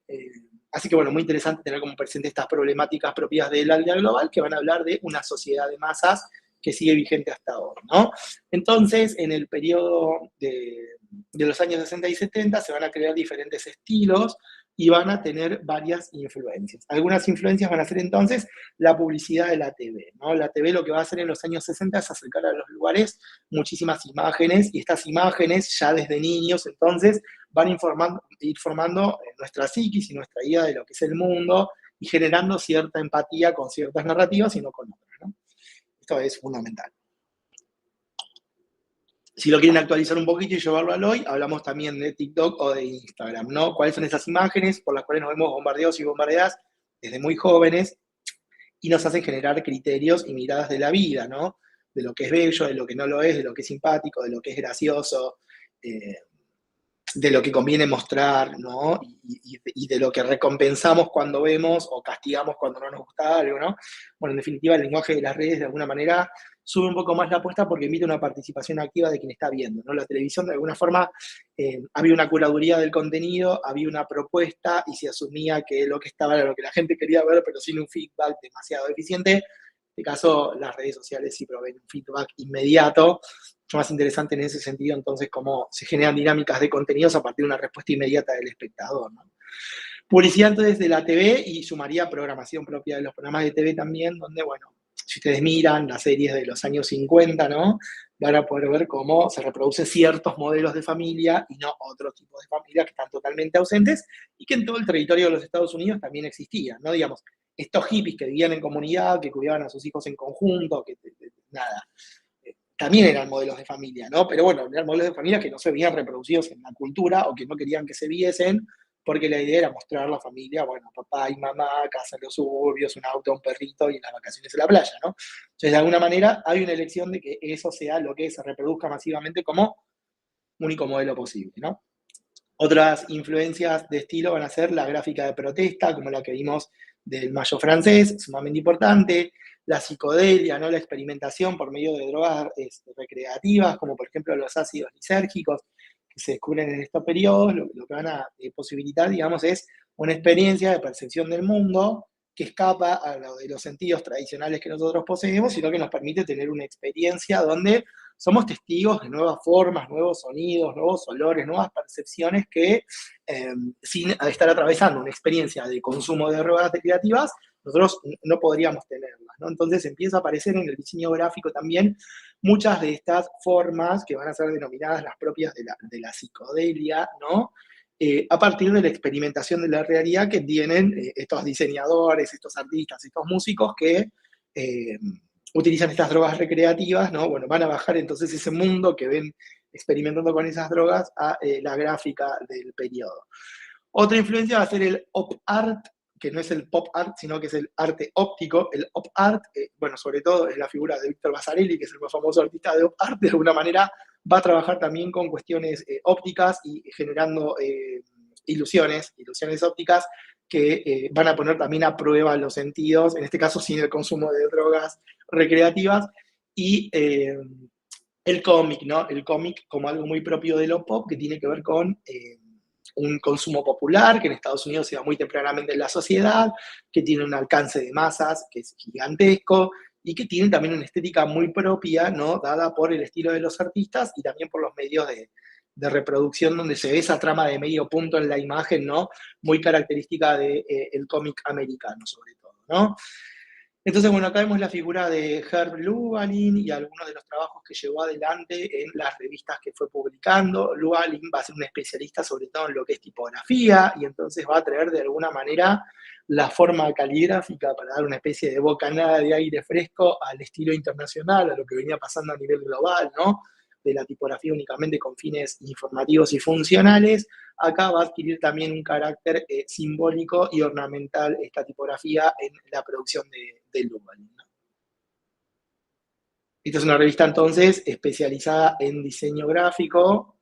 Eh, Así que bueno, muy interesante tener como presente estas problemáticas propias de la aldea global que van a hablar de una sociedad de masas que sigue vigente hasta ahora, ¿no? Entonces, en el periodo de los años 60 y 70 se van a crear diferentes estilos y van a tener varias influencias. Algunas influencias van a ser entonces la publicidad de la TV, ¿no? La TV lo que va a hacer en los años 60 es acercar a los lugares muchísimas imágenes, y estas imágenes ya desde niños entonces van ir formando nuestra psiquis y nuestra idea de lo que es el mundo y generando cierta empatía con ciertas narrativas y no con otras, ¿no? Esto es fundamental. Si lo quieren actualizar un poquito y llevarlo al hoy, hablamos también de TikTok o de Instagram, ¿no? ¿Cuáles son esas imágenes por las cuales nos vemos bombardeados y bombardeadas desde muy jóvenes y nos hacen generar criterios y miradas de la vida, ¿no? De lo que es bello, de lo que no lo es, de lo que es simpático, de lo que es gracioso, eh, de lo que conviene mostrar, ¿no? Y de lo que recompensamos cuando vemos o castigamos cuando no nos gusta algo, ¿no? Bueno, en definitiva, el lenguaje de las redes de alguna manera sube un poco más la apuesta porque emite una participación activa de quien está viendo, ¿no? La televisión de alguna forma había una curaduría del contenido, había una propuesta y se asumía que lo que estaba era lo que la gente quería ver, pero sin un feedback demasiado eficiente. En este caso, las redes sociales sí proveen un feedback inmediato, mucho más interesante en ese sentido, entonces, cómo se generan dinámicas de contenidos a partir de una respuesta inmediata del espectador, ¿no? Publicidad entonces de la TV y sumaría programación propia de los programas de TV también, donde, bueno, si ustedes miran las series de los años 50, ¿no? Van a poder ver cómo se reproducen ciertos modelos de familia y no otros tipos de familias que están totalmente ausentes y que en todo el territorio de los Estados Unidos también existían, ¿no? Digamos, estos hippies que vivían en comunidad, que cuidaban a sus hijos en conjunto, que nada, también eran modelos de familia, ¿no? Pero bueno, eran modelos de familia que no se veían reproducidos en la cultura o que no querían que se viesen porque la idea era mostrar la familia, bueno, papá y mamá, casa en los suburbios, un auto, un perrito y las vacaciones en la playa, ¿no? Entonces, de alguna manera, hay una elección de que eso sea lo que se reproduzca masivamente como único modelo posible, ¿no? Otras influencias de estilo van a ser la gráfica de protesta, como la que vimos del Mayo francés, sumamente importante, la psicodelia, ¿no? La experimentación por medio de drogas recreativas, como por ejemplo los ácidos lisérgicos, que se descubren en estos periodos, lo que van a posibilitar, digamos, es una experiencia de percepción del mundo que escapa a lo de los sentidos tradicionales que nosotros poseemos, sino que nos permite tener una experiencia donde somos testigos de nuevas formas, nuevos sonidos, nuevos olores, nuevas percepciones que, sin estar atravesando una experiencia de consumo de drogas recreativas, nosotros no podríamos tenerlas, ¿no? Entonces empieza a aparecer en el diseño gráfico también muchas de estas formas que van a ser denominadas las propias de la psicodelia, ¿no? A partir de la experimentación de la realidad que tienen estos diseñadores, estos artistas, estos músicos que utilizan estas drogas recreativas, ¿no? Bueno, van a bajar entonces ese mundo que ven experimentando con esas drogas a la gráfica del periodo. Otra influencia va a ser el op art, que no es el pop art, sino que es el arte óptico. El op art, bueno, sobre todo es la figura de Víctor Vasarely, que es el más famoso artista de op art, de alguna manera va a trabajar también con cuestiones ópticas y generando ilusiones ópticas que van a poner también a prueba los sentidos, en este caso sin el consumo de drogas recreativas, y el cómic, ¿no? El cómic como algo muy propio de lo pop, que tiene que ver con un consumo popular, que en Estados Unidos se da muy tempranamente en la sociedad, que tiene un alcance de masas que es gigantesco, y que tiene también una estética muy propia, ¿no? Dada por el estilo de los artistas y también por los medios de reproducción donde se ve esa trama de medio punto en la imagen, ¿no? Muy característica del cómic americano, sobre todo, ¿no? Entonces, bueno, acá vemos la figura de Herb Lugalin y algunos de los trabajos que llevó adelante en las revistas que fue publicando. Lugalin va a ser un especialista sobre todo en lo que es tipografía y entonces va a traer de alguna manera la forma caligráfica para dar una especie de bocanada de aire fresco al estilo internacional, a lo que venía pasando a nivel global, ¿no? De la tipografía únicamente con fines informativos y funcionales. Acá va a adquirir también un carácter simbólico y ornamental esta tipografía en la producción de Lugalin, ¿no? Esta es una revista entonces especializada en diseño gráfico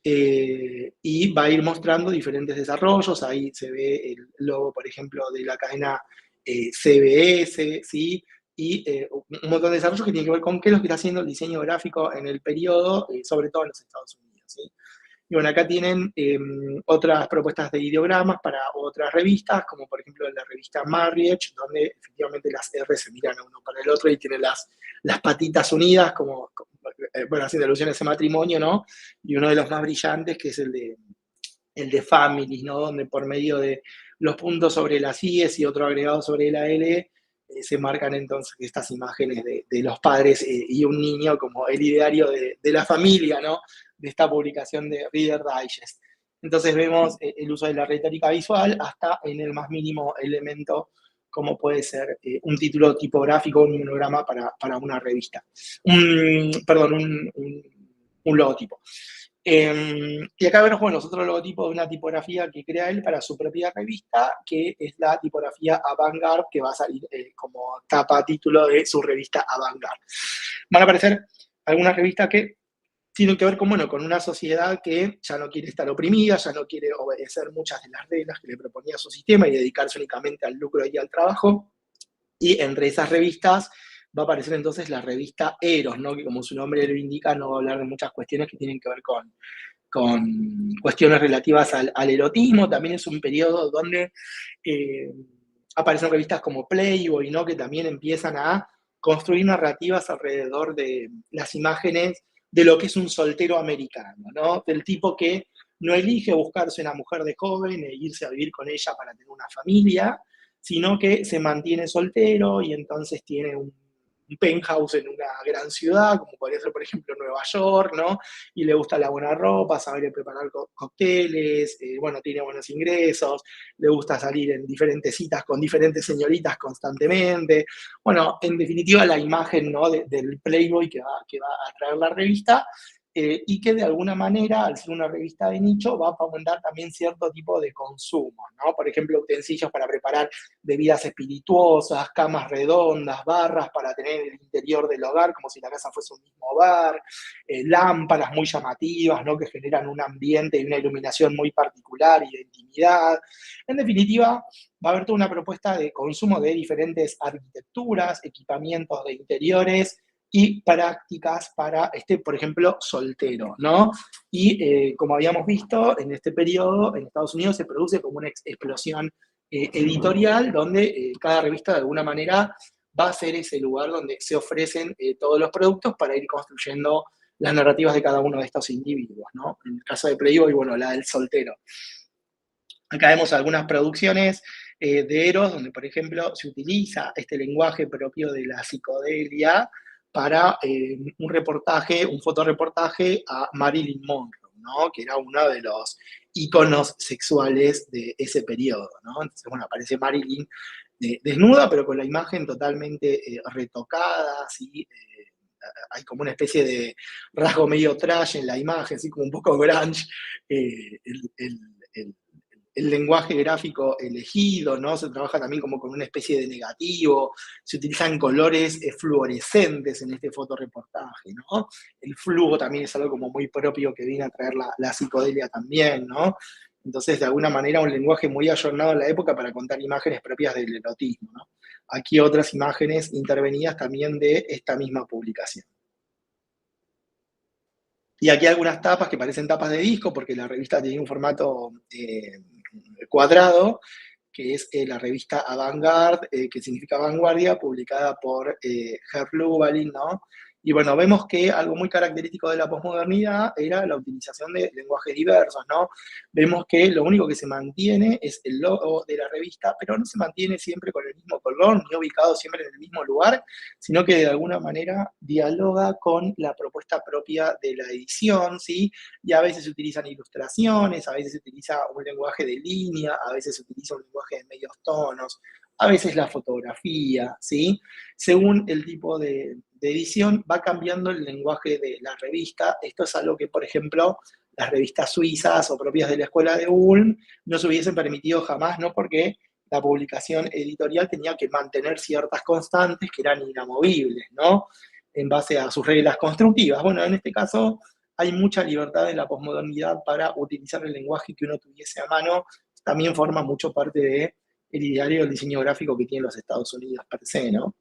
y va a ir mostrando diferentes desarrollos. Ahí se ve el logo, por ejemplo, de la cadena CBS, ¿sí? Y un montón de desarrollos que tienen que ver con qué es lo que está haciendo el diseño gráfico en el periodo, sobre todo en los Estados Unidos, ¿sí? Y bueno, acá tienen otras propuestas de ideogramas para otras revistas, como por ejemplo la revista Marriage, donde efectivamente las R se miran uno para el otro y tienen las patitas unidas, bueno, haciendo alusión a ese matrimonio, ¿no? Y uno de los más brillantes, que es el de Family, ¿no? Donde por medio de los puntos sobre las IES y otro agregado sobre la L, se marcan entonces estas imágenes de los padres y un niño como el ideario de la familia, ¿no? De esta publicación de Reader Digest. Entonces vemos el uso de la retórica visual hasta en el más mínimo elemento, como puede ser un título tipográfico, un monograma para una revista. Un logotipo. Y acá vemos, bueno, otro logotipo de una tipografía que crea él para su propia revista, que es la tipografía Avantgarde, que va a salir como tapa título de su revista Avantgarde. Van a aparecer algunas revistas que tienen que ver con, bueno, con una sociedad que ya no quiere estar oprimida, ya no quiere obedecer muchas de las reglas que le proponía su sistema y dedicarse únicamente al lucro y al trabajo. Y entre esas revistas va a aparecer entonces la revista Eros, ¿no? Que como su nombre lo indica, no va a hablar de muchas cuestiones que tienen que ver con cuestiones relativas al erotismo. También es un periodo donde aparecen revistas como Playboy, ¿no? Que también empiezan a construir narrativas alrededor de las imágenes de lo que es un soltero americano, ¿no? Del tipo que no elige buscarse una mujer de joven e irse a vivir con ella para tener una familia, sino que se mantiene soltero y entonces tiene un penthouse en una gran ciudad, como podría ser, por ejemplo, Nueva York, ¿no? Y le gusta la buena ropa, saber preparar cócteles, bueno, tiene buenos ingresos, le gusta salir en diferentes citas con diferentes señoritas constantemente. Bueno, en definitiva, la imagen, ¿no? del Playboy que va a traer la revista, y que de alguna manera, al ser una revista de nicho, va a fomentar también cierto tipo de consumo, ¿no? Por ejemplo, utensilios para preparar bebidas espirituosas, camas redondas, barras para tener en el interior del hogar, como si la casa fuese un mismo bar, lámparas muy llamativas, ¿no? Que generan un ambiente y una iluminación muy particular y de intimidad. En definitiva, va a haber toda una propuesta de consumo de diferentes arquitecturas, equipamientos de interiores y prácticas para por ejemplo, soltero, ¿no? Y como habíamos visto, en este periodo en Estados Unidos se produce como una explosión editorial donde cada revista de alguna manera va a ser ese lugar donde se ofrecen todos los productos para ir construyendo las narrativas de cada uno de estos individuos, ¿no? En el caso de Playboy, bueno, la del soltero. Acá vemos algunas producciones de Eros, donde, por ejemplo, se utiliza este lenguaje propio de la psicodelia para un reportaje, un fotoreportaje a Marilyn Monroe, ¿no? Que era uno de los íconos sexuales de ese periodo, ¿no? Entonces, bueno, aparece Marilyn desnuda, pero con la imagen totalmente retocada, así, hay como una especie de rasgo medio trash en la imagen, así como un poco grunge, el el lenguaje gráfico elegido, ¿no? Se trabaja también como con una especie de negativo, se utilizan colores fluorescentes en este fotoreportaje, ¿no? El flujo también es algo como muy propio que viene a traer la psicodelia también, ¿no? Entonces, de alguna manera, un lenguaje muy ayornado en la época para contar imágenes propias del erotismo, ¿no? Aquí otras imágenes intervenidas también de esta misma publicación. Y aquí algunas tapas que parecen tapas de disco, porque la revista tiene un formato cuadrado, que es la revista Avant-Garde, que significa vanguardia, publicada por Herb Lubalin, ¿no? Y bueno, vemos que algo muy característico de la posmodernidad era la utilización de lenguajes diversos, ¿no? Vemos que lo único que se mantiene es el logo de la revista, pero no se mantiene siempre con el mismo color, ni ubicado siempre en el mismo lugar, sino que de alguna manera dialoga con la propuesta propia de la edición, ¿sí? Y a veces se utilizan ilustraciones, a veces se utiliza un lenguaje de línea, a veces se utiliza un lenguaje de medios tonos, a veces la fotografía, ¿sí? Según el tipo de edición, va cambiando el lenguaje de la revista. Esto es algo que, por ejemplo, las revistas suizas o propias de la escuela de Ulm no se hubiesen permitido jamás, ¿no? Porque la publicación editorial tenía que mantener ciertas constantes que eran inamovibles, ¿no? En base a sus reglas constructivas. Bueno, en este caso hay mucha libertad en la posmodernidad para utilizar el lenguaje que uno tuviese a mano. También forma mucho parte del ideario del diseño gráfico que tienen los Estados Unidos per se, ¿no?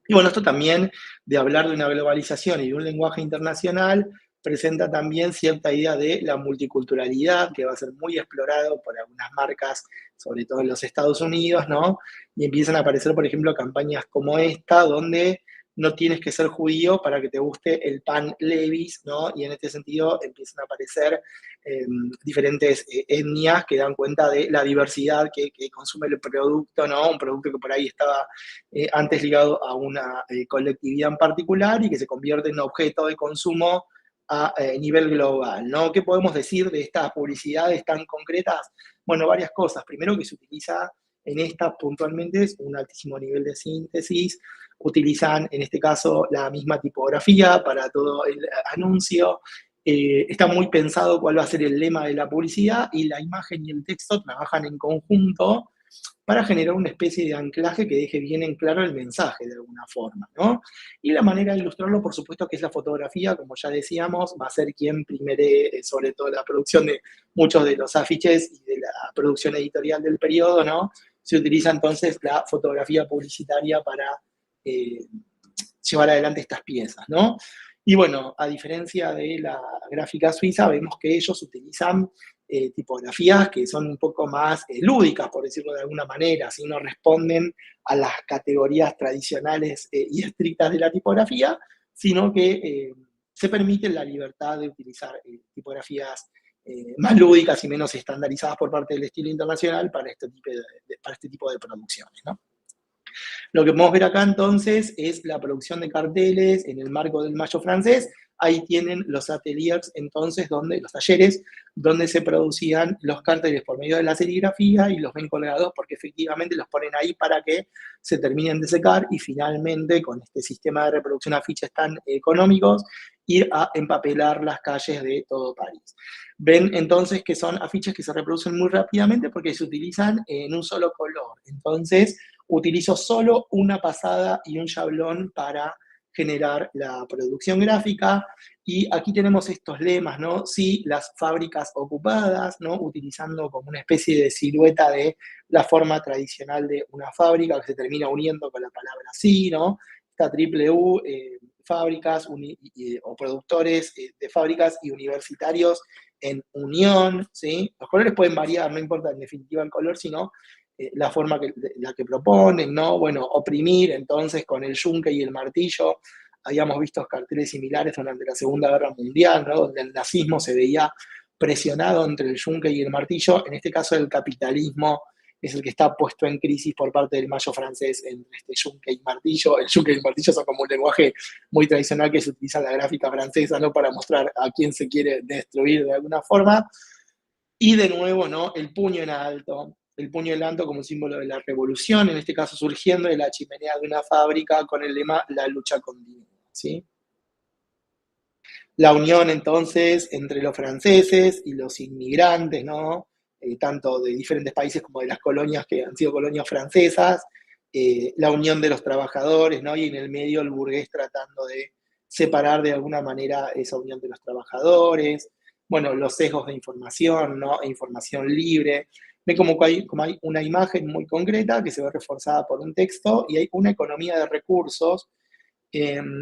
Y bueno, esto también de hablar de una globalización y de un lenguaje internacional presenta también cierta idea de la multiculturalidad que va a ser muy explorado por algunas marcas, sobre todo en los Estados Unidos, ¿no? Y empiezan a aparecer, por ejemplo, campañas como esta, donde no tienes que ser judío para que te guste el pan Levi's, ¿no? Y en este sentido empiezan a aparecer diferentes etnias que dan cuenta de la diversidad que consume el producto, ¿no? Un producto que por ahí estaba antes ligado a una colectividad en particular y que se convierte en objeto de consumo a nivel global, ¿no? ¿Qué podemos decir de estas publicidades tan concretas? Bueno, varias cosas. Primero, que se utiliza en estas puntualmente es un altísimo nivel de síntesis, utilizan en este caso la misma tipografía para todo el anuncio, está muy pensado cuál va a ser el lema de la publicidad y la imagen y el texto trabajan en conjunto para generar una especie de anclaje que deje bien en claro el mensaje de alguna forma, ¿no? Y la manera de ilustrarlo, por supuesto, que es la fotografía, como ya decíamos, va a ser quien primere, sobre todo la producción de muchos de los afiches y de la producción editorial del periodo, ¿no? Se utiliza entonces la fotografía publicitaria para eh, llevar adelante estas piezas, ¿no? Y bueno, a diferencia de la gráfica suiza, vemos que ellos utilizan tipografías que son un poco más lúdicas, por decirlo de alguna manera, así no responden a las categorías tradicionales y estrictas de la tipografía, sino que se permite la libertad de utilizar tipografías más lúdicas y menos estandarizadas por parte del estilo internacional para para este tipo de producciones, ¿no? Lo que podemos ver acá entonces es la producción de carteles en el marco del Mayo francés. Ahí tienen los ateliers entonces, los talleres, donde se producían los carteles por medio de la serigrafía y los ven colgados porque efectivamente los ponen ahí para que se terminen de secar y finalmente con este sistema de reproducción a fichas tan económicos ir a empapelar las calles de todo París. Ven entonces que son afiches que se reproducen muy rápidamente porque se utilizan en un solo color. Entonces, utilizo solo una pasada y un shablón para generar la producción gráfica. Y aquí tenemos estos lemas, ¿no? Sí, las fábricas ocupadas, ¿no? Utilizando como una especie de silueta de la forma tradicional de una fábrica que se termina uniendo con la palabra sí, ¿no? Esta triple U, fábricas o productores de fábricas y universitarios en unión, ¿sí? Los colores pueden variar, no importa en definitiva el color, sino la forma la que proponen, ¿no? Bueno, oprimir entonces con el yunque y el martillo. Habíamos visto carteles similares durante la Segunda Guerra Mundial, ¿no? Donde el nazismo se veía presionado entre el yunque y el martillo. En este caso, el capitalismo es el que está puesto en crisis por parte del mayo francés entre este yunque y martillo. El yunque y el martillo son como un lenguaje muy tradicional que se utiliza en la gráfica francesa, ¿no? Para mostrar a quién se quiere destruir de alguna forma. Y de nuevo, ¿no? El puño en alto como símbolo de la revolución, en este caso surgiendo de la chimenea de una fábrica con el lema "La lucha continúa", ¿sí? La unión entonces entre los franceses y los inmigrantes, ¿no? Tanto de diferentes países como de las colonias que han sido colonias francesas, la unión de los trabajadores, ¿no? Y en el medio el burgués tratando de separar de alguna manera esa unión de los trabajadores, bueno, los sesgos de información, ¿no? E información libre. Ve como hay una imagen muy concreta que se ve reforzada por un texto y hay una economía de recursos,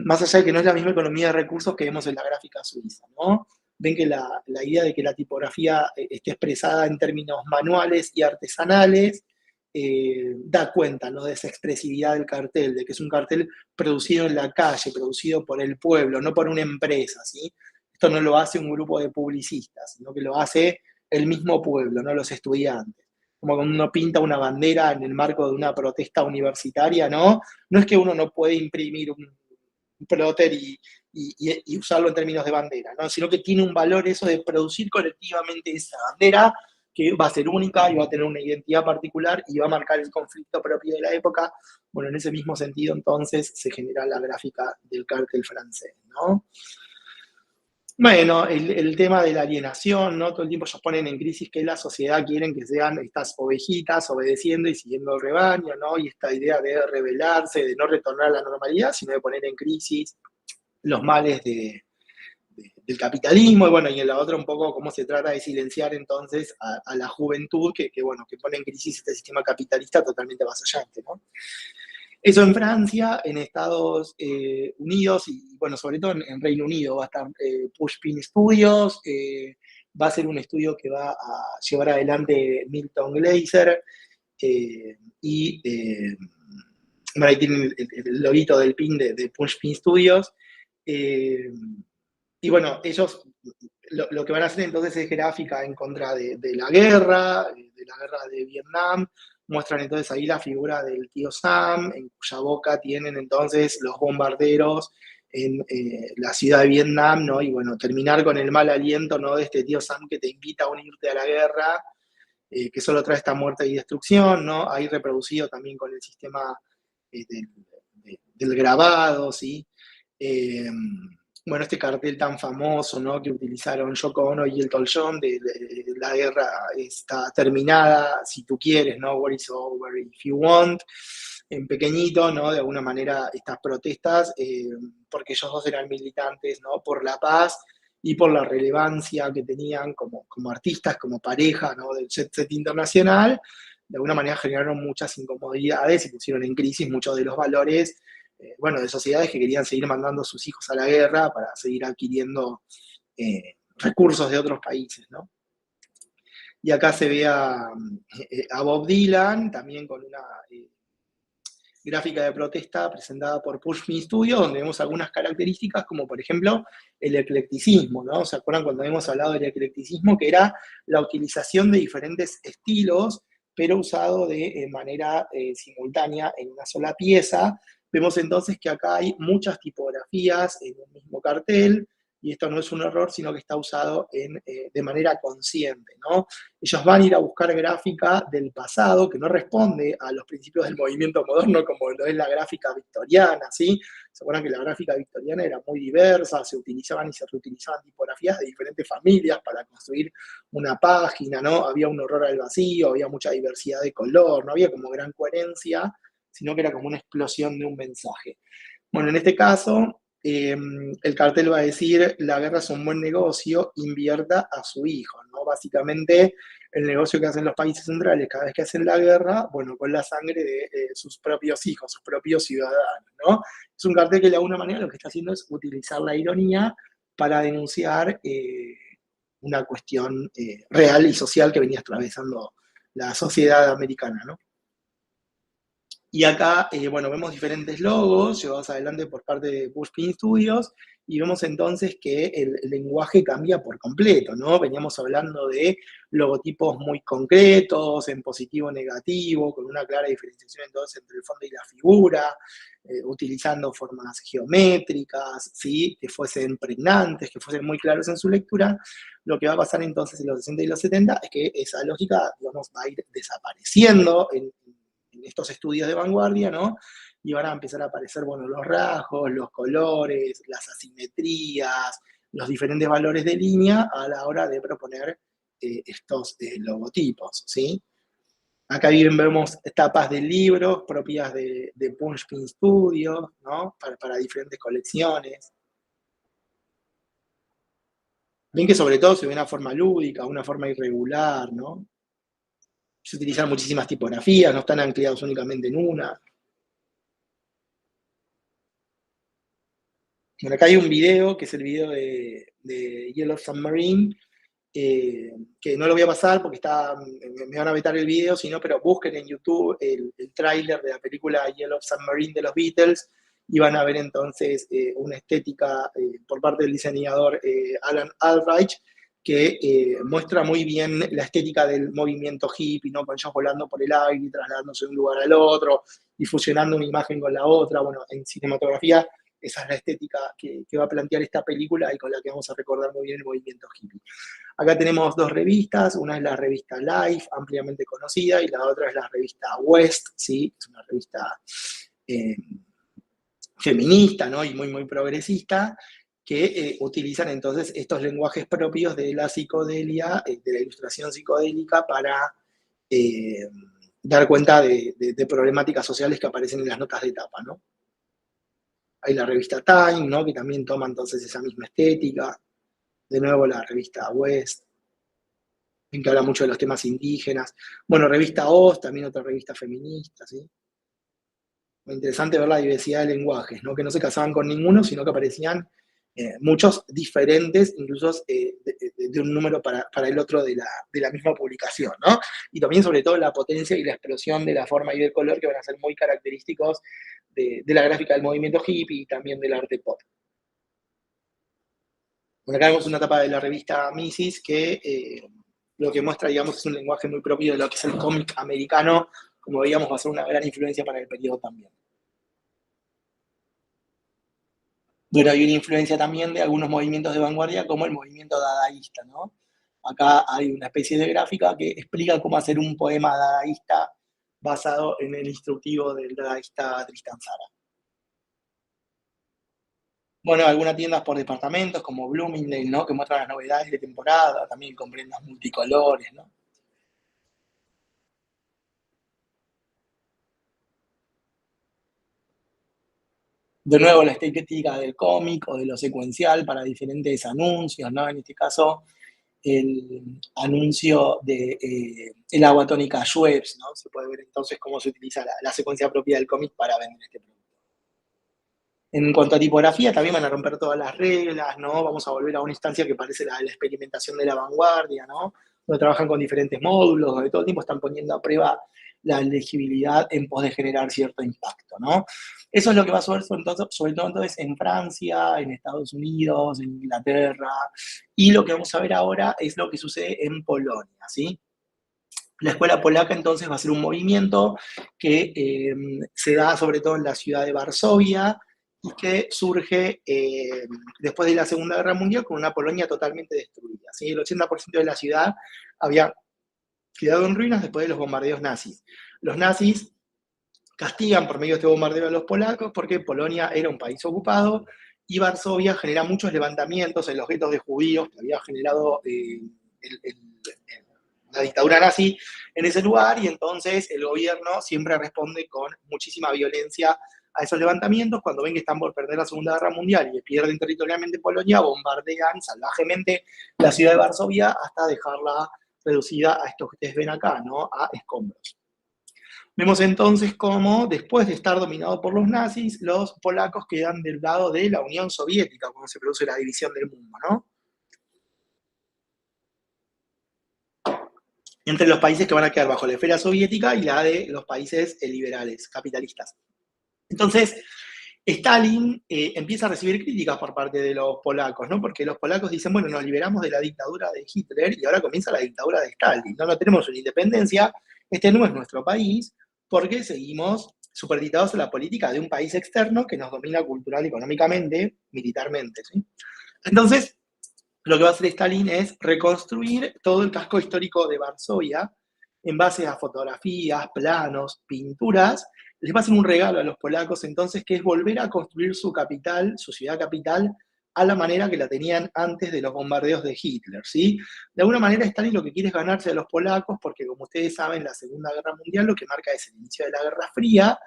más allá de que no es la misma economía de recursos que vemos en la gráfica suiza, ¿no? Ven que la idea de que la tipografía esté expresada en términos manuales y artesanales da cuenta, ¿no? De esa expresividad del cartel, de que es un cartel producido en la calle, producido por el pueblo, no por una empresa, ¿sí? Esto no lo hace un grupo de publicistas, sino que lo hace el mismo pueblo, no los estudiantes. Como cuando uno pinta una bandera en el marco de una protesta universitaria, ¿no? No es que uno no puede imprimir un plotter y usarlo en términos de bandera, ¿no? Sino que tiene un valor eso de producir colectivamente esa bandera que va a ser única y va a tener una identidad particular y va a marcar el conflicto propio de la época. Bueno, en ese mismo sentido, entonces, se genera la gráfica del cártel francés, ¿no? Bueno, el tema de la alienación, ¿no? Todo el tiempo ellos ponen en crisis que la sociedad quieren que sean estas ovejitas obedeciendo y siguiendo el rebaño, ¿no? Y esta idea de rebelarse, de no retornar a la normalidad, sino de poner en crisis los males del capitalismo, y bueno, y en la otra un poco cómo se trata de silenciar entonces a la juventud bueno, que pone en crisis este sistema capitalista totalmente avasallante, ¿no? Eso en Francia, en Estados Unidos y, bueno, sobre todo en Reino Unido va a estar Pushpin Studios, va a ser un estudio que va a llevar adelante Milton Glaser y, bueno, ahí tienen el loguito del pin de Pushpin Studios. Y bueno, ellos lo que van a hacer entonces es gráfica en contra de la guerra de Vietnam. Muestran entonces ahí la figura del tío Sam, en cuya boca tienen entonces los bombarderos en la ciudad de Vietnam, ¿no? Y bueno, terminar con el mal aliento, ¿no? De este tío Sam que te invita a unirte a la guerra, que solo trae esta muerte y destrucción, ¿no? Ahí reproducido también con el sistema del grabado, ¿sí? Eh, bueno, este cartel tan famoso, ¿no? Que utilizaron Yoko Ono y Elton John de la guerra está terminada, si tú quieres, ¿no? War is over if you want, en pequeñito, ¿no? De alguna manera estas protestas, porque ellos dos eran militantes, ¿no? Por la paz y por la relevancia que tenían como artistas, como pareja, ¿no? Del jet set internacional, de alguna manera generaron muchas incomodidades y pusieron en crisis muchos de los valores, bueno, de sociedades que querían seguir mandando a sus hijos a la guerra para seguir adquiriendo recursos de otros países, ¿no? Y acá se ve a Bob Dylan, también con una gráfica de protesta presentada por Push Me Studio, donde vemos algunas características, como por ejemplo el eclecticismo, ¿no? ¿Se acuerdan cuando hemos hablado del eclecticismo? Que era la utilización de diferentes estilos, pero usado de manera simultánea en una sola pieza. Vemos entonces que acá hay muchas tipografías en un mismo cartel, y esto no es un error, sino que está usado de manera consciente, ¿no? Ellos van a ir a buscar gráfica del pasado que no responde a los principios del movimiento moderno, como lo es la gráfica victoriana, ¿sí? Se acuerdan que la gráfica victoriana era muy diversa, se utilizaban y se reutilizaban tipografías de diferentes familias para construir una página, ¿no? Había un horror al vacío, había mucha diversidad de color, no había como gran coherencia, sino que era como una explosión de un mensaje. Bueno, en este caso, el cartel va a decir, la guerra es un buen negocio, invierta a su hijo, ¿no? Básicamente, el negocio que hacen los países centrales cada vez que hacen la guerra, bueno, con la sangre de sus propios hijos, sus propios ciudadanos, ¿no? Es un cartel que de alguna manera lo que está haciendo es utilizar la ironía para denunciar una cuestión real y social que venía atravesando la sociedad americana, ¿no? Y acá, bueno, vemos diferentes logos llevados adelante por parte de Pushpin Studios y vemos entonces que el lenguaje cambia por completo, ¿no? Veníamos hablando de logotipos muy concretos, en positivo, negativo, con una clara diferenciación entonces entre el fondo y la figura, utilizando formas geométricas, ¿sí? Que fuesen pregnantes, que fuesen muy claros en su lectura. Lo que va a pasar entonces en los 60 y los 70 es que esa lógica, digamos, va a ir desapareciendo en estos estudios de vanguardia, ¿no? Y van a empezar a aparecer, bueno, los rasgos, los colores, las asimetrías, los diferentes valores de línea a la hora de proponer estos logotipos, ¿sí? Acá bien vemos tapas de libros propias de Pushpin Studios, ¿no? Para diferentes colecciones. Ven que sobre todo se ve una forma lúdica, una forma irregular, ¿no? Se utilizan muchísimas tipografías, no están anclados únicamente en una. Bueno, acá hay un video, que es el video de Yellow Submarine, que no lo voy a pasar porque me van a vetar el video, sino, pero busquen en YouTube el tráiler de la película Yellow Submarine de los Beatles y van a ver entonces una estética por parte del diseñador Alan Aldrich que muestra muy bien la estética del movimiento hippie, ¿no? Con ellos volando por el aire y trasladándose de un lugar al otro y fusionando una imagen con la otra. Bueno, en cinematografía esa es la estética que va a plantear esta película y con la que vamos a recordar muy bien el movimiento hippie. Acá tenemos dos revistas, una es la revista Life, ampliamente conocida, y la otra es la revista West, ¿sí? Es una revista feminista, ¿no? Y muy, muy progresista, que utilizan entonces estos lenguajes propios de la psicodelia, de la ilustración psicodélica para dar cuenta de problemáticas sociales que aparecen en las notas de tapa, ¿no? Hay la revista Time, ¿no? Que también toma entonces esa misma estética. De nuevo la revista West, en que habla mucho de los temas indígenas. Bueno, revista Oz, también otra revista feminista, ¿sí? Muy interesante ver la diversidad de lenguajes, ¿no? Que no se casaban con ninguno, sino que aparecían muchos diferentes, incluso de un número para el otro de la misma publicación, ¿no? Y también, sobre todo, la potencia y la explosión de la forma y del color que van a ser muy característicos de la gráfica del movimiento hippie y también del arte pop. Bueno, acá vemos una etapa de la revista Mises que lo que muestra, digamos, es un lenguaje muy propio de lo que es el cómic americano, como veíamos, va a ser una gran influencia para el periodo también. Bueno, hay una influencia también de algunos movimientos de vanguardia, como el movimiento dadaísta, ¿no? Acá hay una especie de gráfica que explica cómo hacer un poema dadaísta basado en el instructivo del dadaísta Tristan Tzara. Bueno, algunas tiendas por departamentos, como Bloomingdale, ¿no? Que muestran las novedades de temporada, también con prendas multicolores, ¿no? De nuevo, la estética del cómic o de lo secuencial para diferentes anuncios, ¿no? En este caso, el anuncio de el agua tónica Schweppes, ¿no? Se puede ver entonces cómo se utiliza la secuencia propia del cómic para vender este producto. En cuanto a tipografía, también van a romper todas las reglas, ¿no? Vamos a volver a una instancia que parece la experimentación de la vanguardia, ¿no? Donde trabajan con diferentes módulos, donde todo el tiempo están poniendo a prueba la legibilidad en pos de generar cierto impacto, ¿no? Eso es lo que va a sobre todo entonces en Francia, en Estados Unidos, en Inglaterra, y lo que vamos a ver ahora es lo que sucede en Polonia, ¿sí? La escuela polaca entonces va a ser un movimiento que se da sobre todo en la ciudad de Varsovia y que surge después de la Segunda Guerra Mundial con una Polonia totalmente destruida. ¿Sí? El 80% de la ciudad había quedado en ruinas después de los bombardeos nazis. Los nazis castigan por medio de este bombardeo a los polacos porque Polonia era un país ocupado y Varsovia genera muchos levantamientos en los guetos de judíos que había generado la dictadura nazi en ese lugar, y entonces el gobierno siempre responde con muchísima violencia a esos levantamientos. Cuando ven que están por perder la Segunda Guerra Mundial y pierden territorialmente Polonia, bombardean salvajemente la ciudad de Varsovia hasta dejarla reducida a esto que ustedes ven acá, ¿no? A escombros. Vemos entonces cómo, después de estar dominado por los nazis, los polacos quedan del lado de la Unión Soviética, cuando se produce la división del mundo, ¿no? Entre los países que van a quedar bajo la esfera soviética y la de los países liberales, capitalistas. Entonces, Stalin empieza a recibir críticas por parte de los polacos, ¿no? Porque los polacos dicen, bueno, nos liberamos de la dictadura de Hitler y ahora comienza la dictadura de Stalin, ¿no? No tenemos una independencia, este no es nuestro país, porque seguimos superditados a la política de un país externo que nos domina cultural, económicamente, militarmente, ¿sí? Entonces, lo que va a hacer Stalin es reconstruir todo el casco histórico de Varsovia en base a fotografías, planos, pinturas. Les va a hacer un regalo a los polacos entonces, que es volver a construir su capital, su ciudad capital, a la manera que la tenían antes de los bombardeos de Hitler, ¿sí? De alguna manera Stalin lo que quiere es ganarse a los polacos, porque como ustedes saben, la Segunda Guerra Mundial lo que marca es el inicio de la Guerra Fría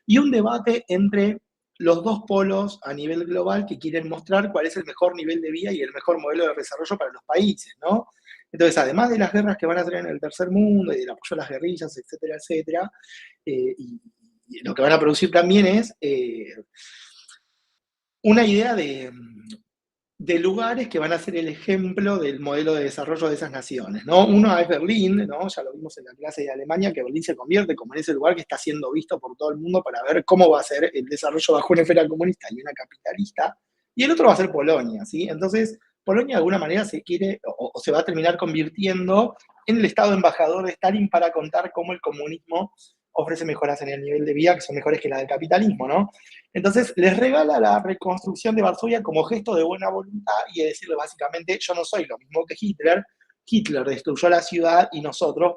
y un debate entre los dos polos a nivel global que quieren mostrar cuál es el mejor nivel de vida y el mejor modelo de desarrollo para los países, ¿no? Entonces, además de las guerras que van a tener en el tercer mundo y del apoyo a las guerrillas, etcétera, etcétera, y lo que van a producir también es una idea de lugares que van a ser el ejemplo del modelo de desarrollo de esas naciones, ¿no? Uno es Berlín, ¿no? Ya lo vimos en la clase de Alemania, que Berlín se convierte como en ese lugar que está siendo visto por todo el mundo para ver cómo va a ser el desarrollo bajo una esfera comunista y una capitalista, y el otro va a ser Polonia, ¿sí? Entonces, Polonia de alguna manera se quiere, o se va a terminar convirtiendo en el estado embajador de Stalin para contar cómo el comunismo ofrece mejoras en el nivel de vida que son mejores que la del capitalismo, ¿no? Entonces les regala la reconstrucción de Varsovia como gesto de buena voluntad y de decirle básicamente, yo no soy lo mismo que Hitler, Hitler destruyó la ciudad y nosotros,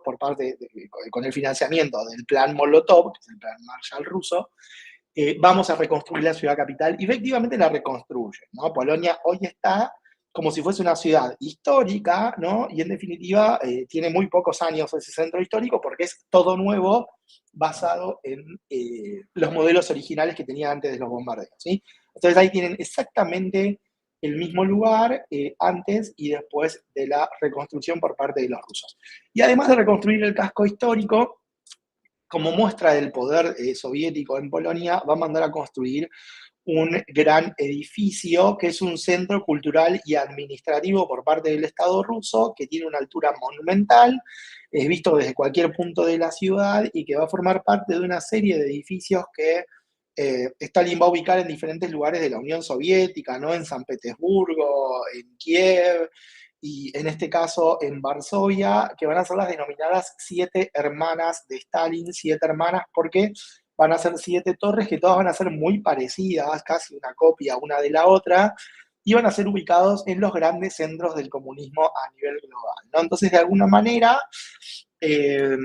con el financiamiento del plan Molotov, que es el plan Marshall ruso, vamos a reconstruir la ciudad capital, y efectivamente la reconstruye, ¿no? Polonia hoy está como si fuese una ciudad histórica, ¿no? Y en definitiva tiene muy pocos años ese centro histórico porque es todo nuevo, basado en los modelos originales que tenía antes de los bombardeos, ¿sí? Entonces ahí tienen exactamente el mismo lugar antes y después de la reconstrucción por parte de los rusos. Y además de reconstruir el casco histórico, como muestra del poder soviético en Polonia, va a mandar a construir un gran edificio que es un centro cultural y administrativo por parte del Estado ruso, que tiene una altura monumental, es visto desde cualquier punto de la ciudad y que va a formar parte de una serie de edificios que Stalin va a ubicar en diferentes lugares de la Unión Soviética, ¿no? En San Petersburgo, en Kiev, y en este caso en Varsovia, que van a ser las denominadas siete hermanas de Stalin, siete hermanas, porque van a ser siete torres que todas van a ser muy parecidas, casi una copia una de la otra, y van a ser ubicados en los grandes centros del comunismo a nivel global, ¿no? Entonces, de alguna manera, eh,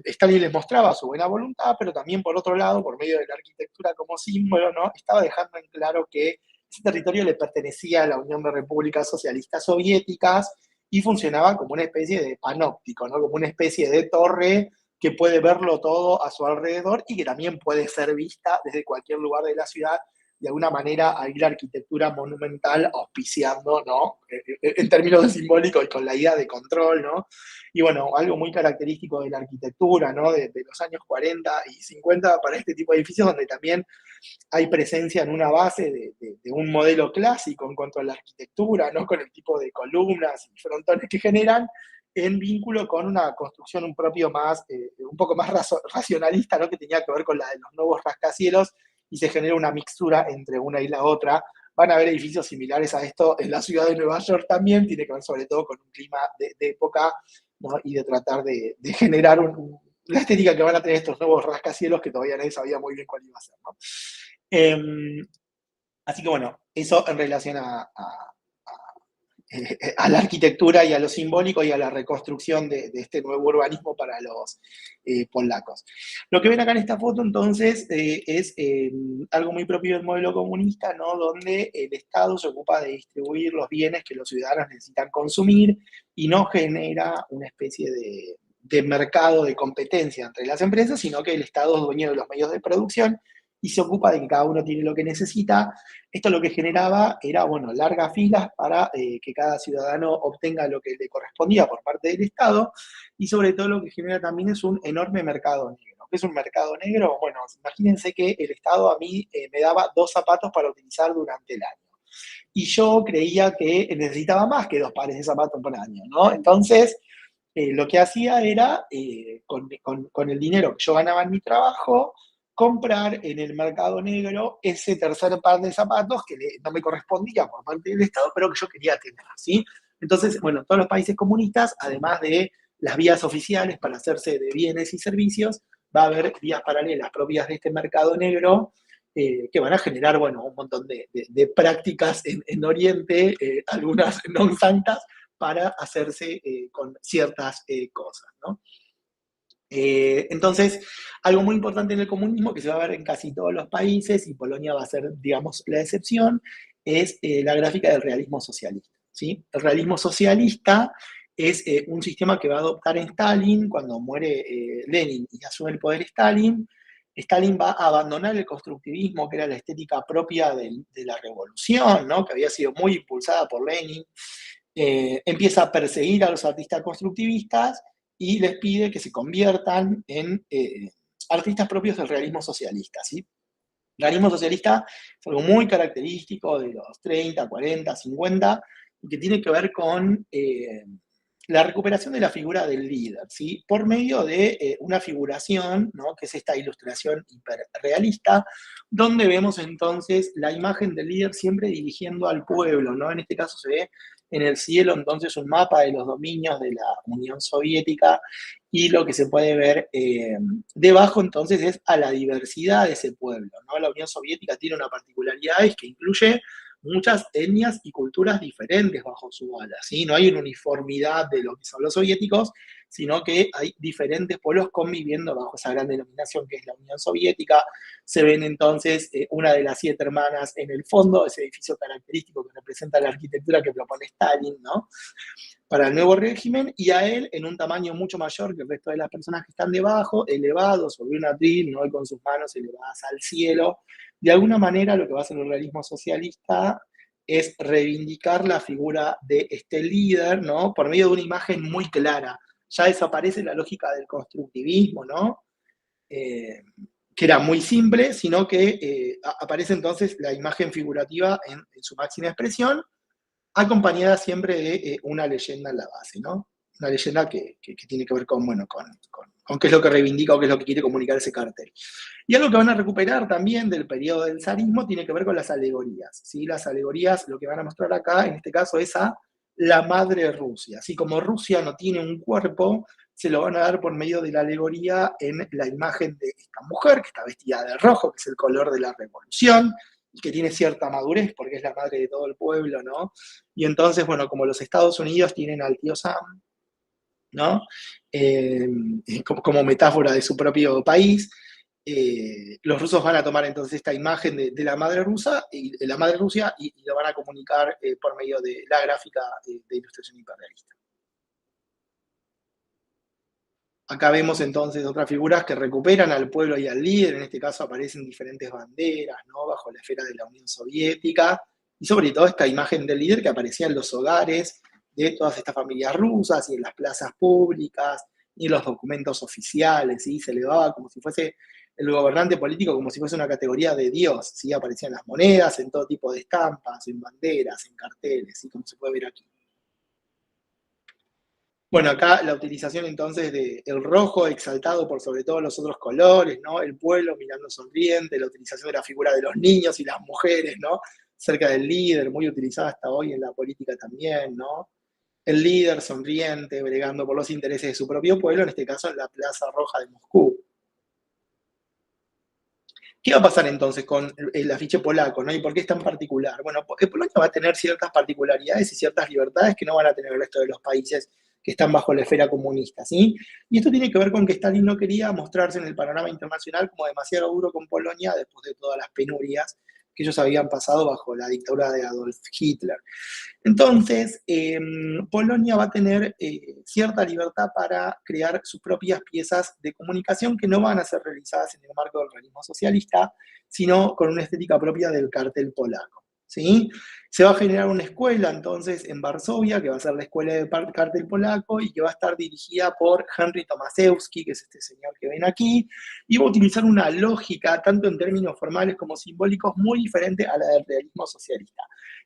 Stalin les mostraba su buena voluntad, pero también por otro lado, por medio de la arquitectura como símbolo, ¿no? Estaba dejando en claro que ese territorio le pertenecía a la Unión de Repúblicas Socialistas Soviéticas y funcionaba como una especie de panóptico, ¿no? Como una especie de torre que puede verlo todo a su alrededor y que también puede ser vista desde cualquier lugar de la ciudad. De alguna manera, ahí la arquitectura monumental auspiciando, ¿no? En términos de simbólico y con la idea de control, ¿no? Y bueno, algo muy característico de la arquitectura, ¿no? De los años 40 y 50 para este tipo de edificios, donde también hay presencia en una base de un modelo clásico en cuanto a la arquitectura, ¿no? Con el tipo de columnas y frontones que generan, en vínculo con una construcción un poco más racionalista, ¿no? Que tenía que ver con la de los nuevos rascacielos, y se genera una mixtura entre una y la otra. Van a haber edificios similares a esto en la ciudad de Nueva York también, tiene que ver sobre todo con un clima de época, ¿no? Y de tratar de generar la estética que van a tener estos nuevos rascacielos que todavía nadie sabía muy bien cuál iba a ser, ¿no? Así que bueno, eso en relación a la arquitectura y a lo simbólico y a la reconstrucción de este nuevo urbanismo para los polacos. Lo que ven acá en esta foto entonces es algo muy propio del modelo comunista, ¿no? Donde el Estado se ocupa de distribuir los bienes que los ciudadanos necesitan consumir y no genera una especie de mercado de competencia entre las empresas, sino que el Estado es dueño de los medios de producción y se ocupa de que cada uno tiene lo que necesita. Esto lo que generaba era, bueno, largas filas para que cada ciudadano obtenga lo que le correspondía por parte del Estado, y sobre todo lo que genera también es un enorme mercado negro. ¿Qué es un mercado negro? Bueno, imagínense que el Estado a mí me daba 2 zapatos para utilizar durante el año. Y yo creía que necesitaba más que 2 pares de zapatos por año, ¿no? Entonces, lo que hacía era, con el dinero que yo ganaba en mi trabajo, comprar en el mercado negro ese tercer par de zapatos que no me correspondía por parte del Estado, pero que yo quería tener, ¿sí? Entonces, bueno, todos los países comunistas, además de las vías oficiales para hacerse de bienes y servicios, va a haber vías paralelas propias de este mercado negro que van a generar, bueno, un montón de prácticas en Oriente, algunas no santas, para hacerse con ciertas cosas, ¿no? Entonces, algo muy importante en el comunismo, que se va a ver en casi todos los países, y Polonia va a ser, digamos, la excepción, es la gráfica del realismo socialista, ¿sí? El realismo socialista es un sistema que va a adoptar en Stalin cuando muere Lenin y asume el poder Stalin. Stalin va a abandonar el constructivismo, que era la estética propia de la revolución, ¿no? Que había sido muy impulsada por Lenin. Empieza a perseguir a los artistas constructivistas y les pide que se conviertan en artistas propios del realismo socialista, ¿sí? El realismo socialista es algo muy característico de los 30, 40, 50, y que tiene que ver con la recuperación de la figura del líder, ¿sí? Por medio de una figuración, ¿no? Que es esta ilustración hiperrealista, donde vemos entonces la imagen del líder siempre dirigiendo al pueblo, ¿no? En este caso se ve en el cielo entonces un mapa de los dominios de la Unión Soviética, y lo que se puede ver debajo entonces es a la diversidad de ese pueblo, ¿no? La Unión Soviética tiene una particularidad, es que incluye muchas etnias y culturas diferentes bajo su ala, ¿sí? No hay una uniformidad de lo que son los soviéticos, sino que hay diferentes pueblos conviviendo bajo esa gran denominación que es la Unión Soviética. Se ven entonces una de las 7 hermanas en el fondo, ese edificio característico que representa la arquitectura que propone Stalin, ¿no? Para el nuevo régimen, y a él en un tamaño mucho mayor que el resto de las personas que están debajo, elevado sobre un atril, ¿no? Y con sus manos elevadas al cielo. De alguna manera, lo que va a hacer el realismo socialista es reivindicar la figura de este líder, ¿no? Por medio de una imagen muy clara. Ya desaparece la lógica del constructivismo, ¿no? Que era muy simple, sino que aparece entonces la imagen figurativa en su máxima expresión, acompañada siempre de una leyenda en la base, ¿no? Una leyenda que tiene que ver con, bueno, con qué es lo que reivindica o qué es lo que quiere comunicar ese cartel. Y algo que van a recuperar también del periodo del zarismo tiene que ver con las alegorías, ¿sí? Las alegorías, lo que van a mostrar acá, en este caso, es a la madre Rusia. Así como Rusia no tiene un cuerpo, se lo van a dar por medio de la alegoría en la imagen de esta mujer, que está vestida de rojo, que es el color de la revolución, y que tiene cierta madurez, porque es la madre de todo el pueblo, ¿no? Y entonces, bueno, como los Estados Unidos tienen al tío Sam, ¿no? Eh, como metáfora de su propio país, los rusos van a tomar entonces esta imagen de la madre rusa y de la madre Rusia y lo van a comunicar por medio de la gráfica de ilustración hiperrealista. Acá vemos entonces otras figuras que recuperan al pueblo y al líder, en este caso aparecen diferentes banderas, ¿no? Bajo la esfera de la Unión Soviética, y sobre todo esta imagen del líder que aparecía en los hogares de todas estas familias rusas y en las plazas públicas y en los documentos oficiales, ¿sí? Se elevaba como si fuese el gobernante político, como si fuese una categoría de Dios, ¿sí? Aparecían las monedas en todo tipo de estampas, en banderas, en carteles, ¿sí? Como se puede ver aquí. Bueno, acá la utilización entonces del rojo exaltado por sobre todos los otros colores, ¿no? El pueblo mirando sonriente, la utilización de la figura de los niños y las mujeres, ¿no? Cerca del líder, muy utilizada hasta hoy en la política también, ¿no? El líder sonriente, bregando por los intereses de su propio pueblo, en este caso en la Plaza Roja de Moscú. ¿Qué va a pasar entonces con el afiche polaco, ¿no? ¿Y por qué es tan particular? Bueno, porque Polonia va a tener ciertas particularidades y ciertas libertades que no van a tener el resto de los países que están bajo la esfera comunista, ¿sí? Y esto tiene que ver con que Stalin no quería mostrarse en el panorama internacional como demasiado duro con Polonia después de todas las penurias que ellos habían pasado bajo la dictadura de Adolf Hitler. Entonces, Polonia va a tener cierta libertad para crear sus propias piezas de comunicación que no van a ser realizadas en el marco del realismo socialista, sino con una estética propia del cartel polaco. ¿Sí? Se va a generar una escuela entonces en Varsovia, que va a ser la escuela de cartel polaco y que va a estar dirigida por Henry Tomaszewski, que es este señor que ven aquí, y va a utilizar una lógica, tanto en términos formales como simbólicos, muy diferente a la del realismo socialista,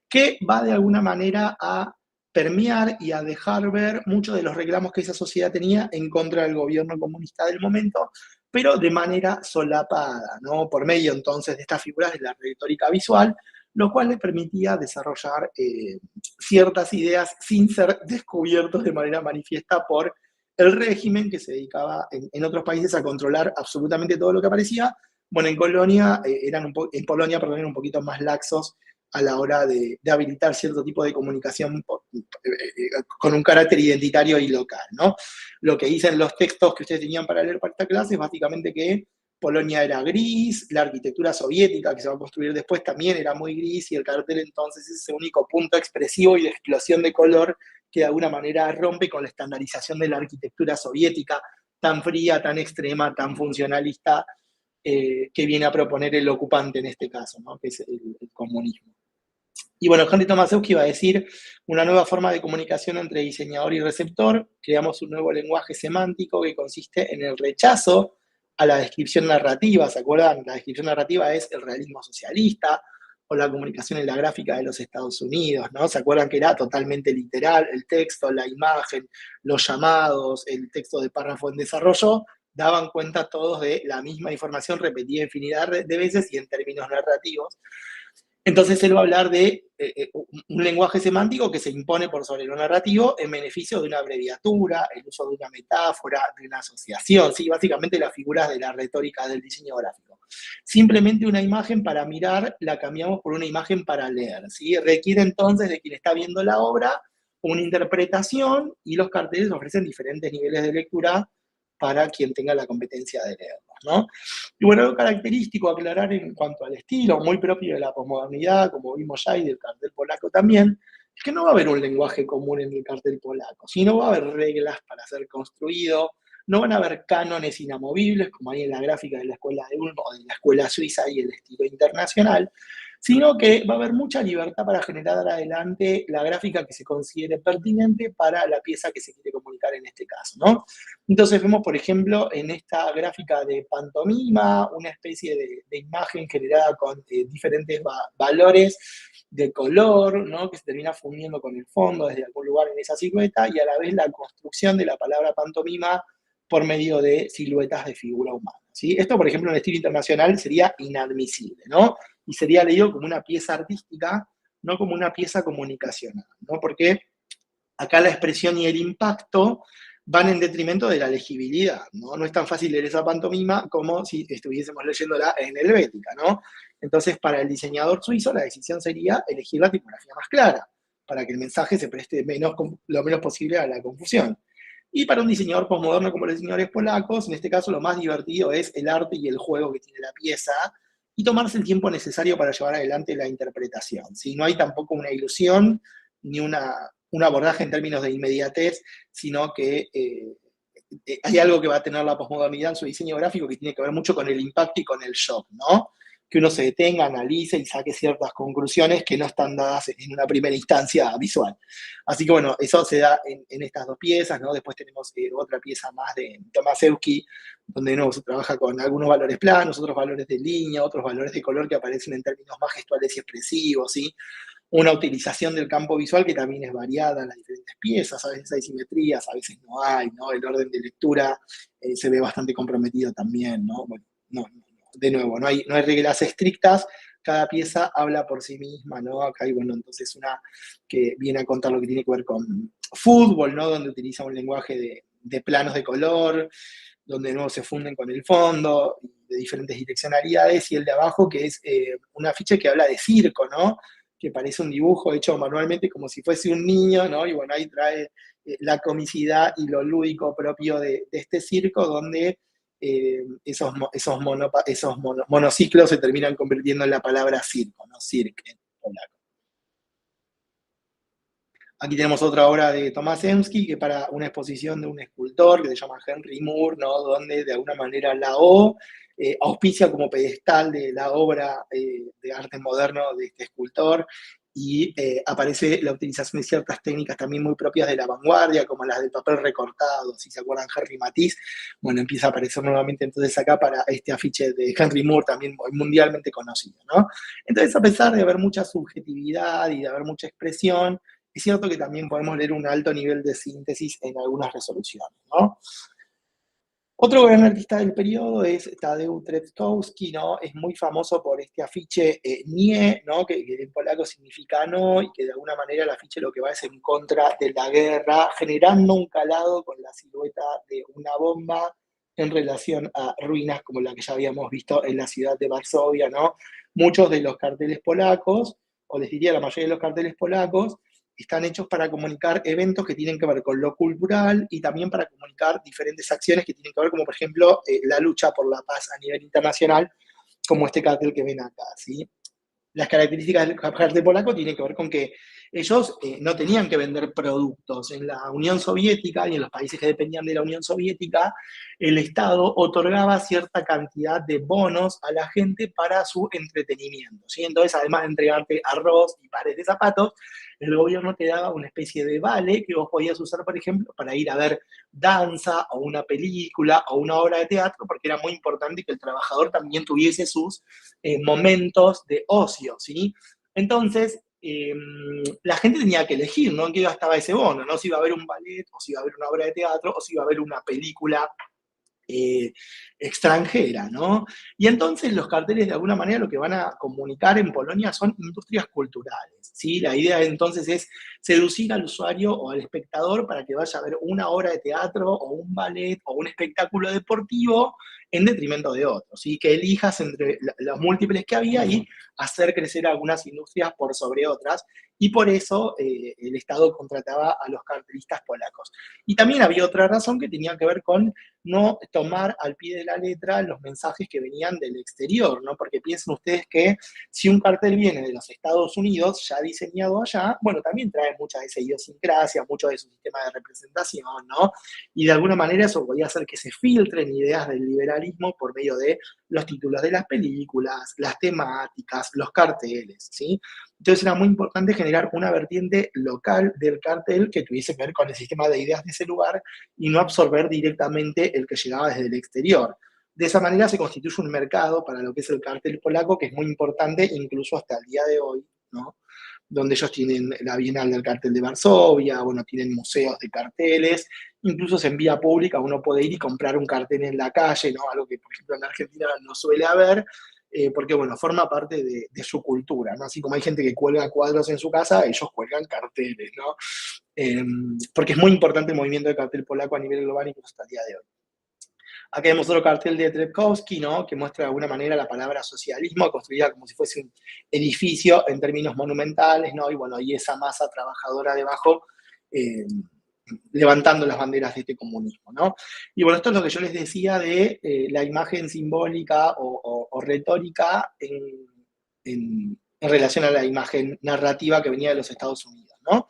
que va de alguna manera a permear y a dejar ver muchos de los reclamos que esa sociedad tenía en contra del gobierno comunista del momento, pero de manera solapada, ¿no? Por medio entonces de estas figuras de la retórica visual, lo cual le permitía desarrollar ciertas ideas sin ser descubiertos de manera manifiesta por el régimen que se dedicaba en otros países a controlar absolutamente todo lo que aparecía. Bueno, en Polonia, en Polonia, perdón, eran un poquito más laxos a la hora de habilitar cierto tipo de comunicación con un carácter identitario y local, ¿no? Lo que dicen los textos que ustedes tenían para leer para esta clase es básicamente que Polonia era gris, la arquitectura soviética que se va a construir después también era muy gris, y el cartel entonces es ese único punto expresivo y de explosión de color que de alguna manera rompe con la estandarización de la arquitectura soviética, tan fría, tan extrema, tan funcionalista, que viene a proponer el ocupante en este caso, ¿no? Que es el comunismo. Y bueno, Henry Tomaszewski va a decir una nueva forma de comunicación entre diseñador y receptor. Creamos un nuevo lenguaje semántico que consiste en el rechazo a la descripción narrativa. ¿Se acuerdan? La descripción narrativa es el realismo socialista o la comunicación en la gráfica de los Estados Unidos, ¿no? ¿Se acuerdan que era totalmente literal el texto, la imagen, los llamados, el texto de párrafo en desarrollo? Daban cuenta todos de la misma información repetida infinidad de veces y en términos narrativos. Entonces él va a hablar de un lenguaje semántico que se impone por sobre lo narrativo en beneficio de una abreviatura, el uso de una metáfora, de una asociación, ¿sí? Básicamente las figuras de la retórica del diseño gráfico. Simplemente una imagen para mirar la cambiamos por una imagen para leer, ¿sí? Requiere entonces de quien está viendo la obra una interpretación, y los carteles ofrecen diferentes niveles de lectura para quien tenga la competencia de leerlos, ¿no? Y bueno, algo característico a aclarar en cuanto al estilo, muy propio de la posmodernidad, como vimos ya, y del cartel polaco también, es que no va a haber un lenguaje común en el cartel polaco, sino va a haber reglas para ser construido, no van a haber cánones inamovibles, como hay en la gráfica de la escuela de Ulm o de la escuela suiza y el estilo internacional, sino que va a haber mucha libertad para generar adelante la gráfica que se considere pertinente para la pieza que se quiere comunicar en este caso, ¿no? Entonces vemos, por ejemplo, en esta gráfica de pantomima, una especie de imagen generada con diferentes valores de color, ¿no? Que se termina fundiendo con el fondo desde algún lugar en esa silueta, y a la vez la construcción de la palabra pantomima por medio de siluetas de figura humana, ¿sí? Esto, por ejemplo, en el estilo internacional sería inadmisible, ¿no? Y sería leído como una pieza artística, no como una pieza comunicacional, ¿no? Porque acá la expresión y el impacto van en detrimento de la legibilidad, ¿no? No es tan fácil leer esa pantomima como si estuviésemos leyéndola en helvética, ¿no? Entonces, para el diseñador suizo, la decisión sería elegir la tipografía más clara, para que el mensaje se preste lo menos posible a la confusión. Y para un diseñador posmoderno como los diseñadores polacos, en este caso lo más divertido es el arte y el juego que tiene la pieza, y tomarse el tiempo necesario para llevar adelante la interpretación. ¿Sí? No hay tampoco una ilusión ni un abordaje en términos de inmediatez, sino que hay algo que va a tener la posmodernidad en su diseño gráfico que tiene que ver mucho con el impacto y con el shock, ¿no? Que uno se detenga, analice y saque ciertas conclusiones que no están dadas en una primera instancia visual. Así que bueno, eso se da en estas dos piezas, ¿no? Después tenemos otra pieza más de Tomaszewski, donde de nuevo se trabaja con algunos valores planos, otros valores de línea, otros valores de color que aparecen en términos más gestuales y expresivos, ¿sí? Una utilización del campo visual que también es variada en las diferentes piezas, a veces hay simetrías, a veces no hay, ¿no? El orden de lectura se ve bastante comprometido también, ¿no? Bueno, de nuevo, no hay reglas estrictas, cada pieza habla por sí misma, ¿no? Acá hay, bueno, entonces una que viene a contar lo que tiene que ver con fútbol, ¿no? Donde utiliza un lenguaje de planos de color, donde de nuevo se funden con el fondo, de diferentes direccionalidades, y el de abajo, que es un afiche que habla de circo, ¿no? Que parece un dibujo hecho manualmente como si fuese un niño, ¿no? Y bueno, ahí trae la comicidad y lo lúdico propio de este circo, donde esos monociclos se terminan convirtiendo en la palabra circo, ¿no? Cirque en polaco. Aquí tenemos otra obra de Tomás Emsky, que para una exposición de un escultor que se llama Henry Moore, ¿no? Donde de alguna manera la O auspicia como pedestal de la obra de arte moderno de este escultor, y aparece la utilización de ciertas técnicas también muy propias de la vanguardia, como las del papel recortado. Si se acuerdan, Henry Matisse, bueno, empieza a aparecer nuevamente entonces acá para este afiche de Henry Moore, también mundialmente conocido, ¿no? Entonces, a pesar de haber mucha subjetividad y de haber mucha expresión, es cierto que también podemos leer un alto nivel de síntesis en algunas resoluciones, ¿no? Otro gran artista del periodo es Tadeusz Treskowski, ¿no? Es muy famoso por este afiche Nie, ¿no? Que en polaco significa no, y que de alguna manera el afiche lo que va es en contra de la guerra, generando un calado con la silueta de una bomba en relación a ruinas como la que ya habíamos visto en la ciudad de Varsovia, ¿no? Muchos de los carteles polacos, o les diría la mayoría de los carteles polacos, están hechos para comunicar eventos que tienen que ver con lo cultural, y también para comunicar diferentes acciones que tienen que ver, como por ejemplo la lucha por la paz a nivel internacional, como este cartel que ven acá, ¿sí? Las características del cartel polaco tienen que ver con que ellos no tenían que vender productos. En la Unión Soviética y en los países que dependían de la Unión Soviética, el Estado otorgaba cierta cantidad de bonos a la gente para su entretenimiento, ¿sí? Entonces, además de entregarte arroz y pares de zapatos, el gobierno te daba una especie de vale que vos podías usar, por ejemplo, para ir a ver danza o una película o una obra de teatro, porque era muy importante que el trabajador también tuviese sus momentos de ocio, ¿sí? Entonces, la gente tenía que elegir, ¿no? En qué gastaba ese bono, ¿no? Si iba a ver un ballet, o si iba a ver una obra de teatro, o si iba a ver una película eh, extranjera, ¿no? Y entonces los carteles de alguna manera lo que van a comunicar en Polonia son industrias culturales, ¿sí? La idea entonces es seducir al usuario o al espectador para que vaya a ver una obra de teatro o un ballet o un espectáculo deportivo en detrimento de otros, ¿sí? Que elijas entre los múltiples que había y hacer crecer algunas industrias por sobre otras, y por eso el Estado contrataba a los cartelistas polacos. Y también había otra razón que tenía que ver con no tomar al pie de la letra los mensajes que venían del exterior, ¿no? Porque piensen ustedes que si un cartel viene de los Estados Unidos, ya diseñado allá, bueno, también trae mucha de esa idiosincrasia, mucho de su sistema de representación, ¿no? Y de alguna manera eso podía hacer que se filtren ideas del liberalismo por medio de los títulos de las películas, las temáticas, los carteles, ¿sí? Entonces era muy importante generar una vertiente local del cartel que tuviese que ver con el sistema de ideas de ese lugar y no absorber directamente el que llegaba desde el exterior. De esa manera se constituye un mercado para lo que es el cartel polaco, que es muy importante incluso hasta el día de hoy, ¿no? Donde ellos tienen la Bienal del Cartel de Varsovia, bueno, tienen museos de carteles, incluso en vía pública uno puede ir y comprar un cartel en la calle, ¿no? Algo que, por ejemplo, en Argentina no suele haber, porque, bueno, forma parte de su cultura, ¿no? Así como hay gente que cuelga cuadros en su casa, ellos cuelgan carteles, ¿no? Porque es muy importante el movimiento de cartel polaco a nivel global, incluso hasta el día de hoy. Acá vemos otro cartel de Trepkowski, ¿no? Que muestra de alguna manera la palabra socialismo, construida como si fuese un edificio en términos monumentales, ¿no? Y bueno, y esa masa trabajadora debajo, eh, levantando las banderas de este comunismo, ¿no? Y bueno, esto es lo que yo les decía de la imagen simbólica o retórica en relación a la imagen narrativa que venía de los Estados Unidos, ¿no?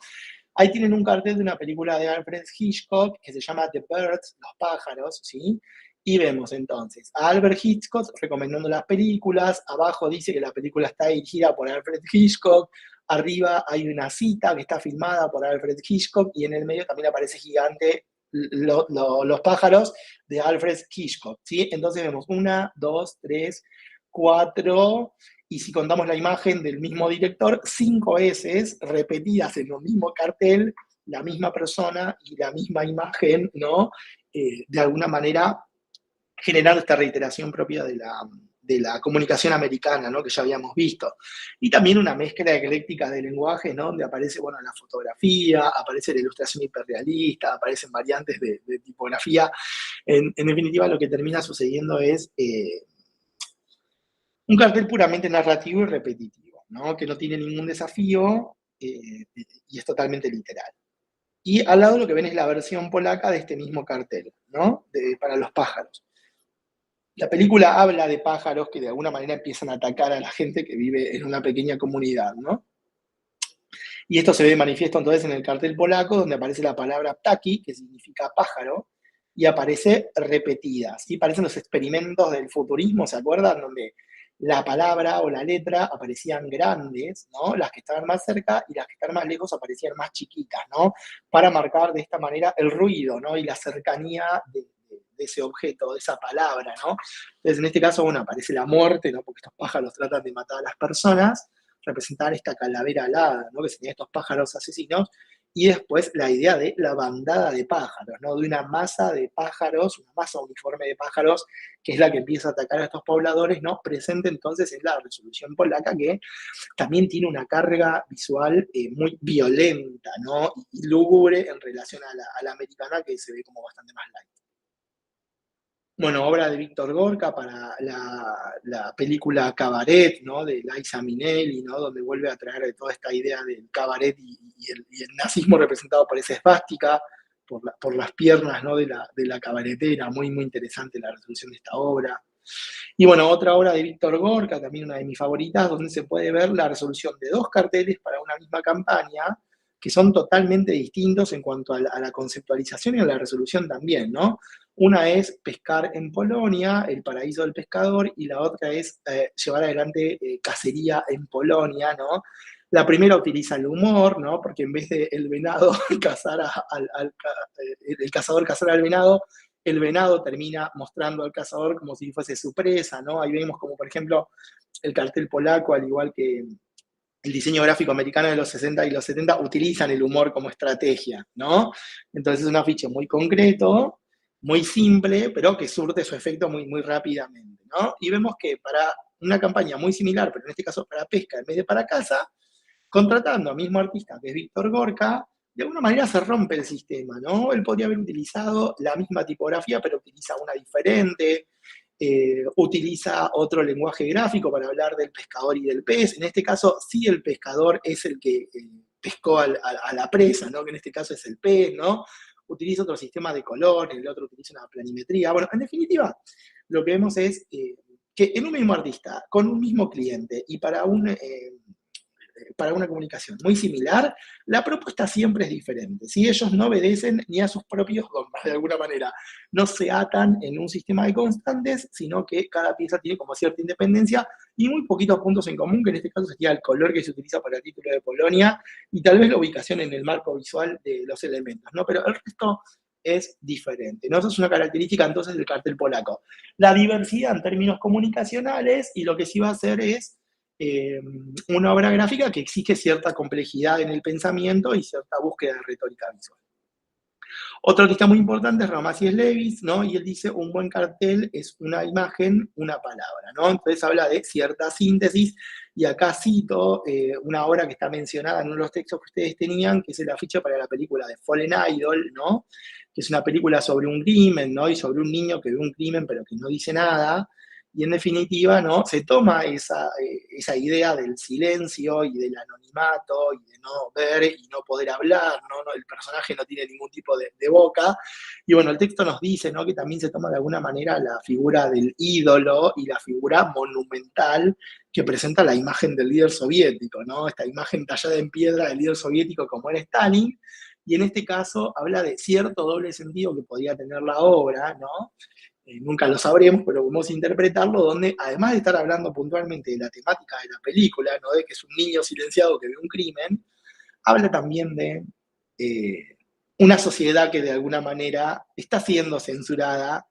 Ahí tienen un cartel de una película de Alfred Hitchcock que se llama The Birds, Los pájaros, ¿sí? Y vemos entonces a Alfred Hitchcock recomendando las películas, abajo dice que la película está dirigida por Alfred Hitchcock, arriba hay una cita que está filmada por Alfred Hitchcock, y en el medio también aparece gigante los pájaros de Alfred Hitchcock, ¿sí? Entonces vemos una, dos, tres, cuatro, y si contamos la imagen del mismo director, 5 veces repetidas en el mismo cartel, la misma persona y la misma imagen, ¿no? De alguna manera generando esta reiteración propia de la comunicación americana, ¿no? Que ya habíamos visto. Y también una mezcla ecléctica de lenguajes, ¿no? Donde aparece, bueno, la fotografía, aparece la ilustración hiperrealista, aparecen variantes de tipografía. En definitiva, lo que termina sucediendo es Un cartel puramente narrativo y repetitivo, ¿no? Que no tiene ningún desafío y es totalmente literal. Y al lado lo que ven es la versión polaca de este mismo cartel, ¿no? Para los pájaros. La película habla de pájaros que de alguna manera empiezan a atacar a la gente que vive en una pequeña comunidad, ¿no? Y esto se ve manifiesto entonces en el cartel polaco, donde aparece la palabra ptaki, que significa pájaro, y aparece repetida. ¿Sí? Parecen los experimentos del futurismo, ¿se acuerdan? Donde la palabra o la letra aparecían grandes, ¿no? Las que estaban más cerca y las que estaban más lejos aparecían más chiquitas, ¿no? Para marcar de esta manera el ruido, ¿no? Y la cercanía de ese objeto, de esa palabra, ¿no? Entonces, en este caso, bueno, aparece la muerte, ¿no? Porque estos pájaros tratan de matar a las personas, representar esta calavera alada, ¿no? Que serían estos pájaros asesinos, y después la idea de la bandada de pájaros, ¿no? De una masa de pájaros, una masa uniforme de pájaros, que es la que empieza a atacar a estos pobladores, ¿no? Presente entonces en la resolución polaca, que también tiene una carga visual muy violenta, ¿no? Y lúgubre en relación a la americana, que se ve como bastante más light. Bueno, obra de Víctor Gorka para la película Cabaret, ¿no? De Liza Minnelli, ¿no? Donde vuelve a traer toda esta idea del cabaret y el nazismo representado por esa esvástica, por las piernas, ¿no? De la cabaretera. Muy, muy interesante la resolución de esta obra. Y bueno, otra obra de Víctor Gorka, también una de mis favoritas, donde se puede ver la resolución de dos carteles para una misma campaña, que son totalmente distintos en cuanto a la conceptualización y a la resolución también, ¿no? Una es pescar en Polonia, el paraíso del pescador, y la otra es llevar adelante cacería en Polonia, ¿no? La primera utiliza el humor, ¿no? Porque en vez de el venado cazar el cazador cazar al venado, el venado termina mostrando al cazador como si fuese su presa, ¿no? Ahí vemos como, por ejemplo, el cartel polaco, al igual que el diseño gráfico americano de los 60 y los 70, utilizan el humor como estrategia, ¿no? Entonces es un afiche muy concreto, muy simple, pero que surte su efecto muy, muy rápidamente, ¿no? Y vemos que para una campaña muy similar, pero en este caso para pesca en vez de para caza, contratando al mismo artista que es Víctor Gorka, de alguna manera se rompe el sistema, ¿no? Él podría haber utilizado la misma tipografía, pero utiliza una diferente, utiliza otro lenguaje gráfico para hablar del pescador y del pez. En este caso, sí el pescador es el que pescó a la presa, ¿no? Que en este caso es el pez, ¿no? Utiliza otro sistema de colores, el otro utiliza una planimetría. Bueno, en definitiva, lo que vemos es que en un mismo artista, con un mismo cliente y para una comunicación muy similar, la propuesta siempre es diferente. Si ellos no obedecen ni a sus propios dogmas, de alguna manera, no se atan en un sistema de constantes, sino que cada pieza tiene como cierta independencia y muy poquitos puntos en común, que en este caso sería el color que se utiliza para el título de Polonia y tal vez la ubicación en el marco visual de los elementos, ¿no? Pero el resto es diferente, ¿no? Eso es una característica entonces del cartel polaco. La diversidad en términos comunicacionales, y lo que sí va a hacer es una obra gráfica que exige cierta complejidad en el pensamiento y cierta búsqueda de retórica visual. Otro artista muy importante es Ramacés Lewis, ¿no? Y él dice, un buen cartel es una imagen, una palabra, ¿no? Entonces habla de cierta síntesis, y acá cito una obra que está mencionada en uno de los textos que ustedes tenían, que es el afiche para la película de Fallen Idol, ¿no? Que es una película sobre un crimen, ¿no? Y sobre un niño que ve un crimen pero que no dice nada, y en definitiva, ¿no? Se toma esa idea del silencio y del anonimato y de no ver y no poder hablar, ¿no? El personaje no tiene ningún tipo de boca. Y bueno, el texto nos dice, ¿no? Que también se toma de alguna manera la figura del ídolo y la figura monumental que presenta la imagen del líder soviético, ¿no? Esta imagen tallada en piedra del líder soviético como era Stalin. Y en este caso habla de cierto doble sentido que podía tener la obra, ¿no? Nunca lo sabremos, pero podemos interpretarlo, donde además de estar hablando puntualmente de la temática de la película, ¿no? De que es un niño silenciado que ve un crimen, habla también de una sociedad que de alguna manera está siendo censurada,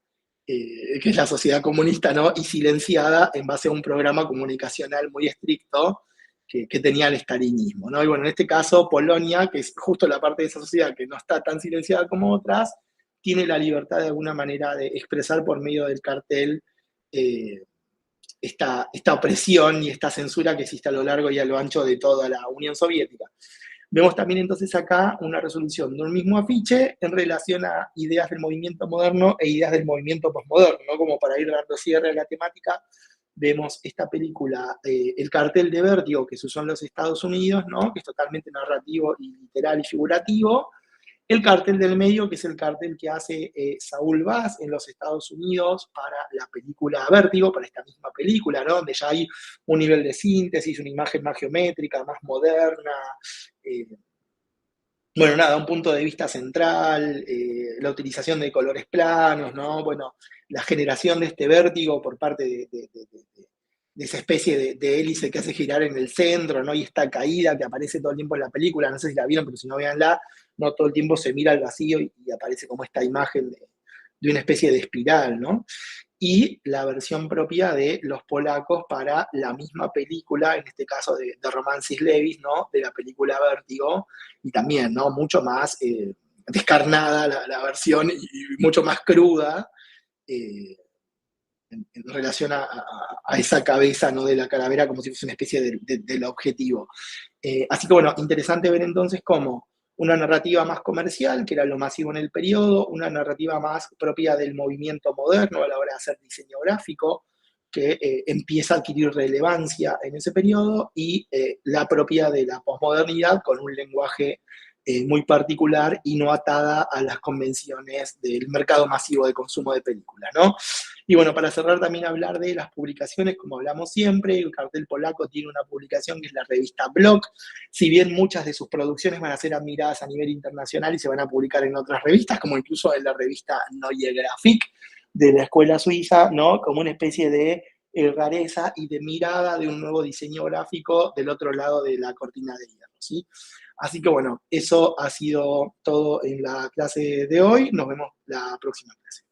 que es la sociedad comunista, ¿no? Y silenciada en base a un programa comunicacional muy estricto que tenía el stalinismo, ¿no? Y bueno, en este caso, Polonia, que es justo la parte de esa sociedad que no está tan silenciada como otras, tiene la libertad de alguna manera de expresar por medio del cartel eh, esta opresión y esta censura que existe a lo largo y a lo ancho de toda la Unión Soviética. Vemos también entonces acá una resolución de un mismo afiche en relación a ideas del movimiento moderno e ideas del movimiento posmoderno, ¿no? Como para ir dando cierre a la temática vemos esta película, El cartel de Vértigo, que se usó en los Estados Unidos, ¿no? Que es totalmente narrativo y literal y figurativo. El cartel del medio, que es el cartel que hace Saúl Bass en los Estados Unidos para la película Vértigo, para esta misma película, ¿no? Donde ya hay un nivel de síntesis, una imagen más geométrica, más moderna. eh, bueno, nada, un punto de vista central, la utilización de colores planos, ¿no? Bueno, la generación de este vértigo por parte de esa especie de hélice que hace girar en el centro, ¿no? Y esta caída que aparece todo el tiempo en la película, no sé si la vieron, pero si no, véanla, ¿no? Todo el tiempo se mira al vacío y aparece como esta imagen de una especie de espiral, ¿no? Y la versión propia de los polacos para la misma película, en este caso de Romancis Lewis, ¿no? De la película Vértigo, y también, ¿no? Mucho más descarnada la versión y mucho más cruda en relación a esa cabeza, ¿no? De la calavera como si fuese una especie del objetivo. Así que bueno, interesante ver entonces cómo una narrativa más comercial, que era lo masivo en el periodo, una narrativa más propia del movimiento moderno a la hora de hacer diseño gráfico, que empieza a adquirir relevancia en ese periodo, y la propia de la posmodernidad con un lenguaje muy particular y no atada a las convenciones del mercado masivo de consumo de películas, ¿no? Y bueno, para cerrar también hablar de las publicaciones, como hablamos siempre, el cartel polaco tiene una publicación que es la revista Blog. Si bien muchas de sus producciones van a ser admiradas a nivel internacional y se van a publicar en otras revistas, como incluso en la revista Neue Grafik de la escuela suiza, ¿no? Como una especie de rareza y de mirada de un nuevo diseño gráfico del otro lado de la cortina de hierro, ¿sí? Así que bueno, eso ha sido todo en la clase de hoy. Nos vemos la próxima clase.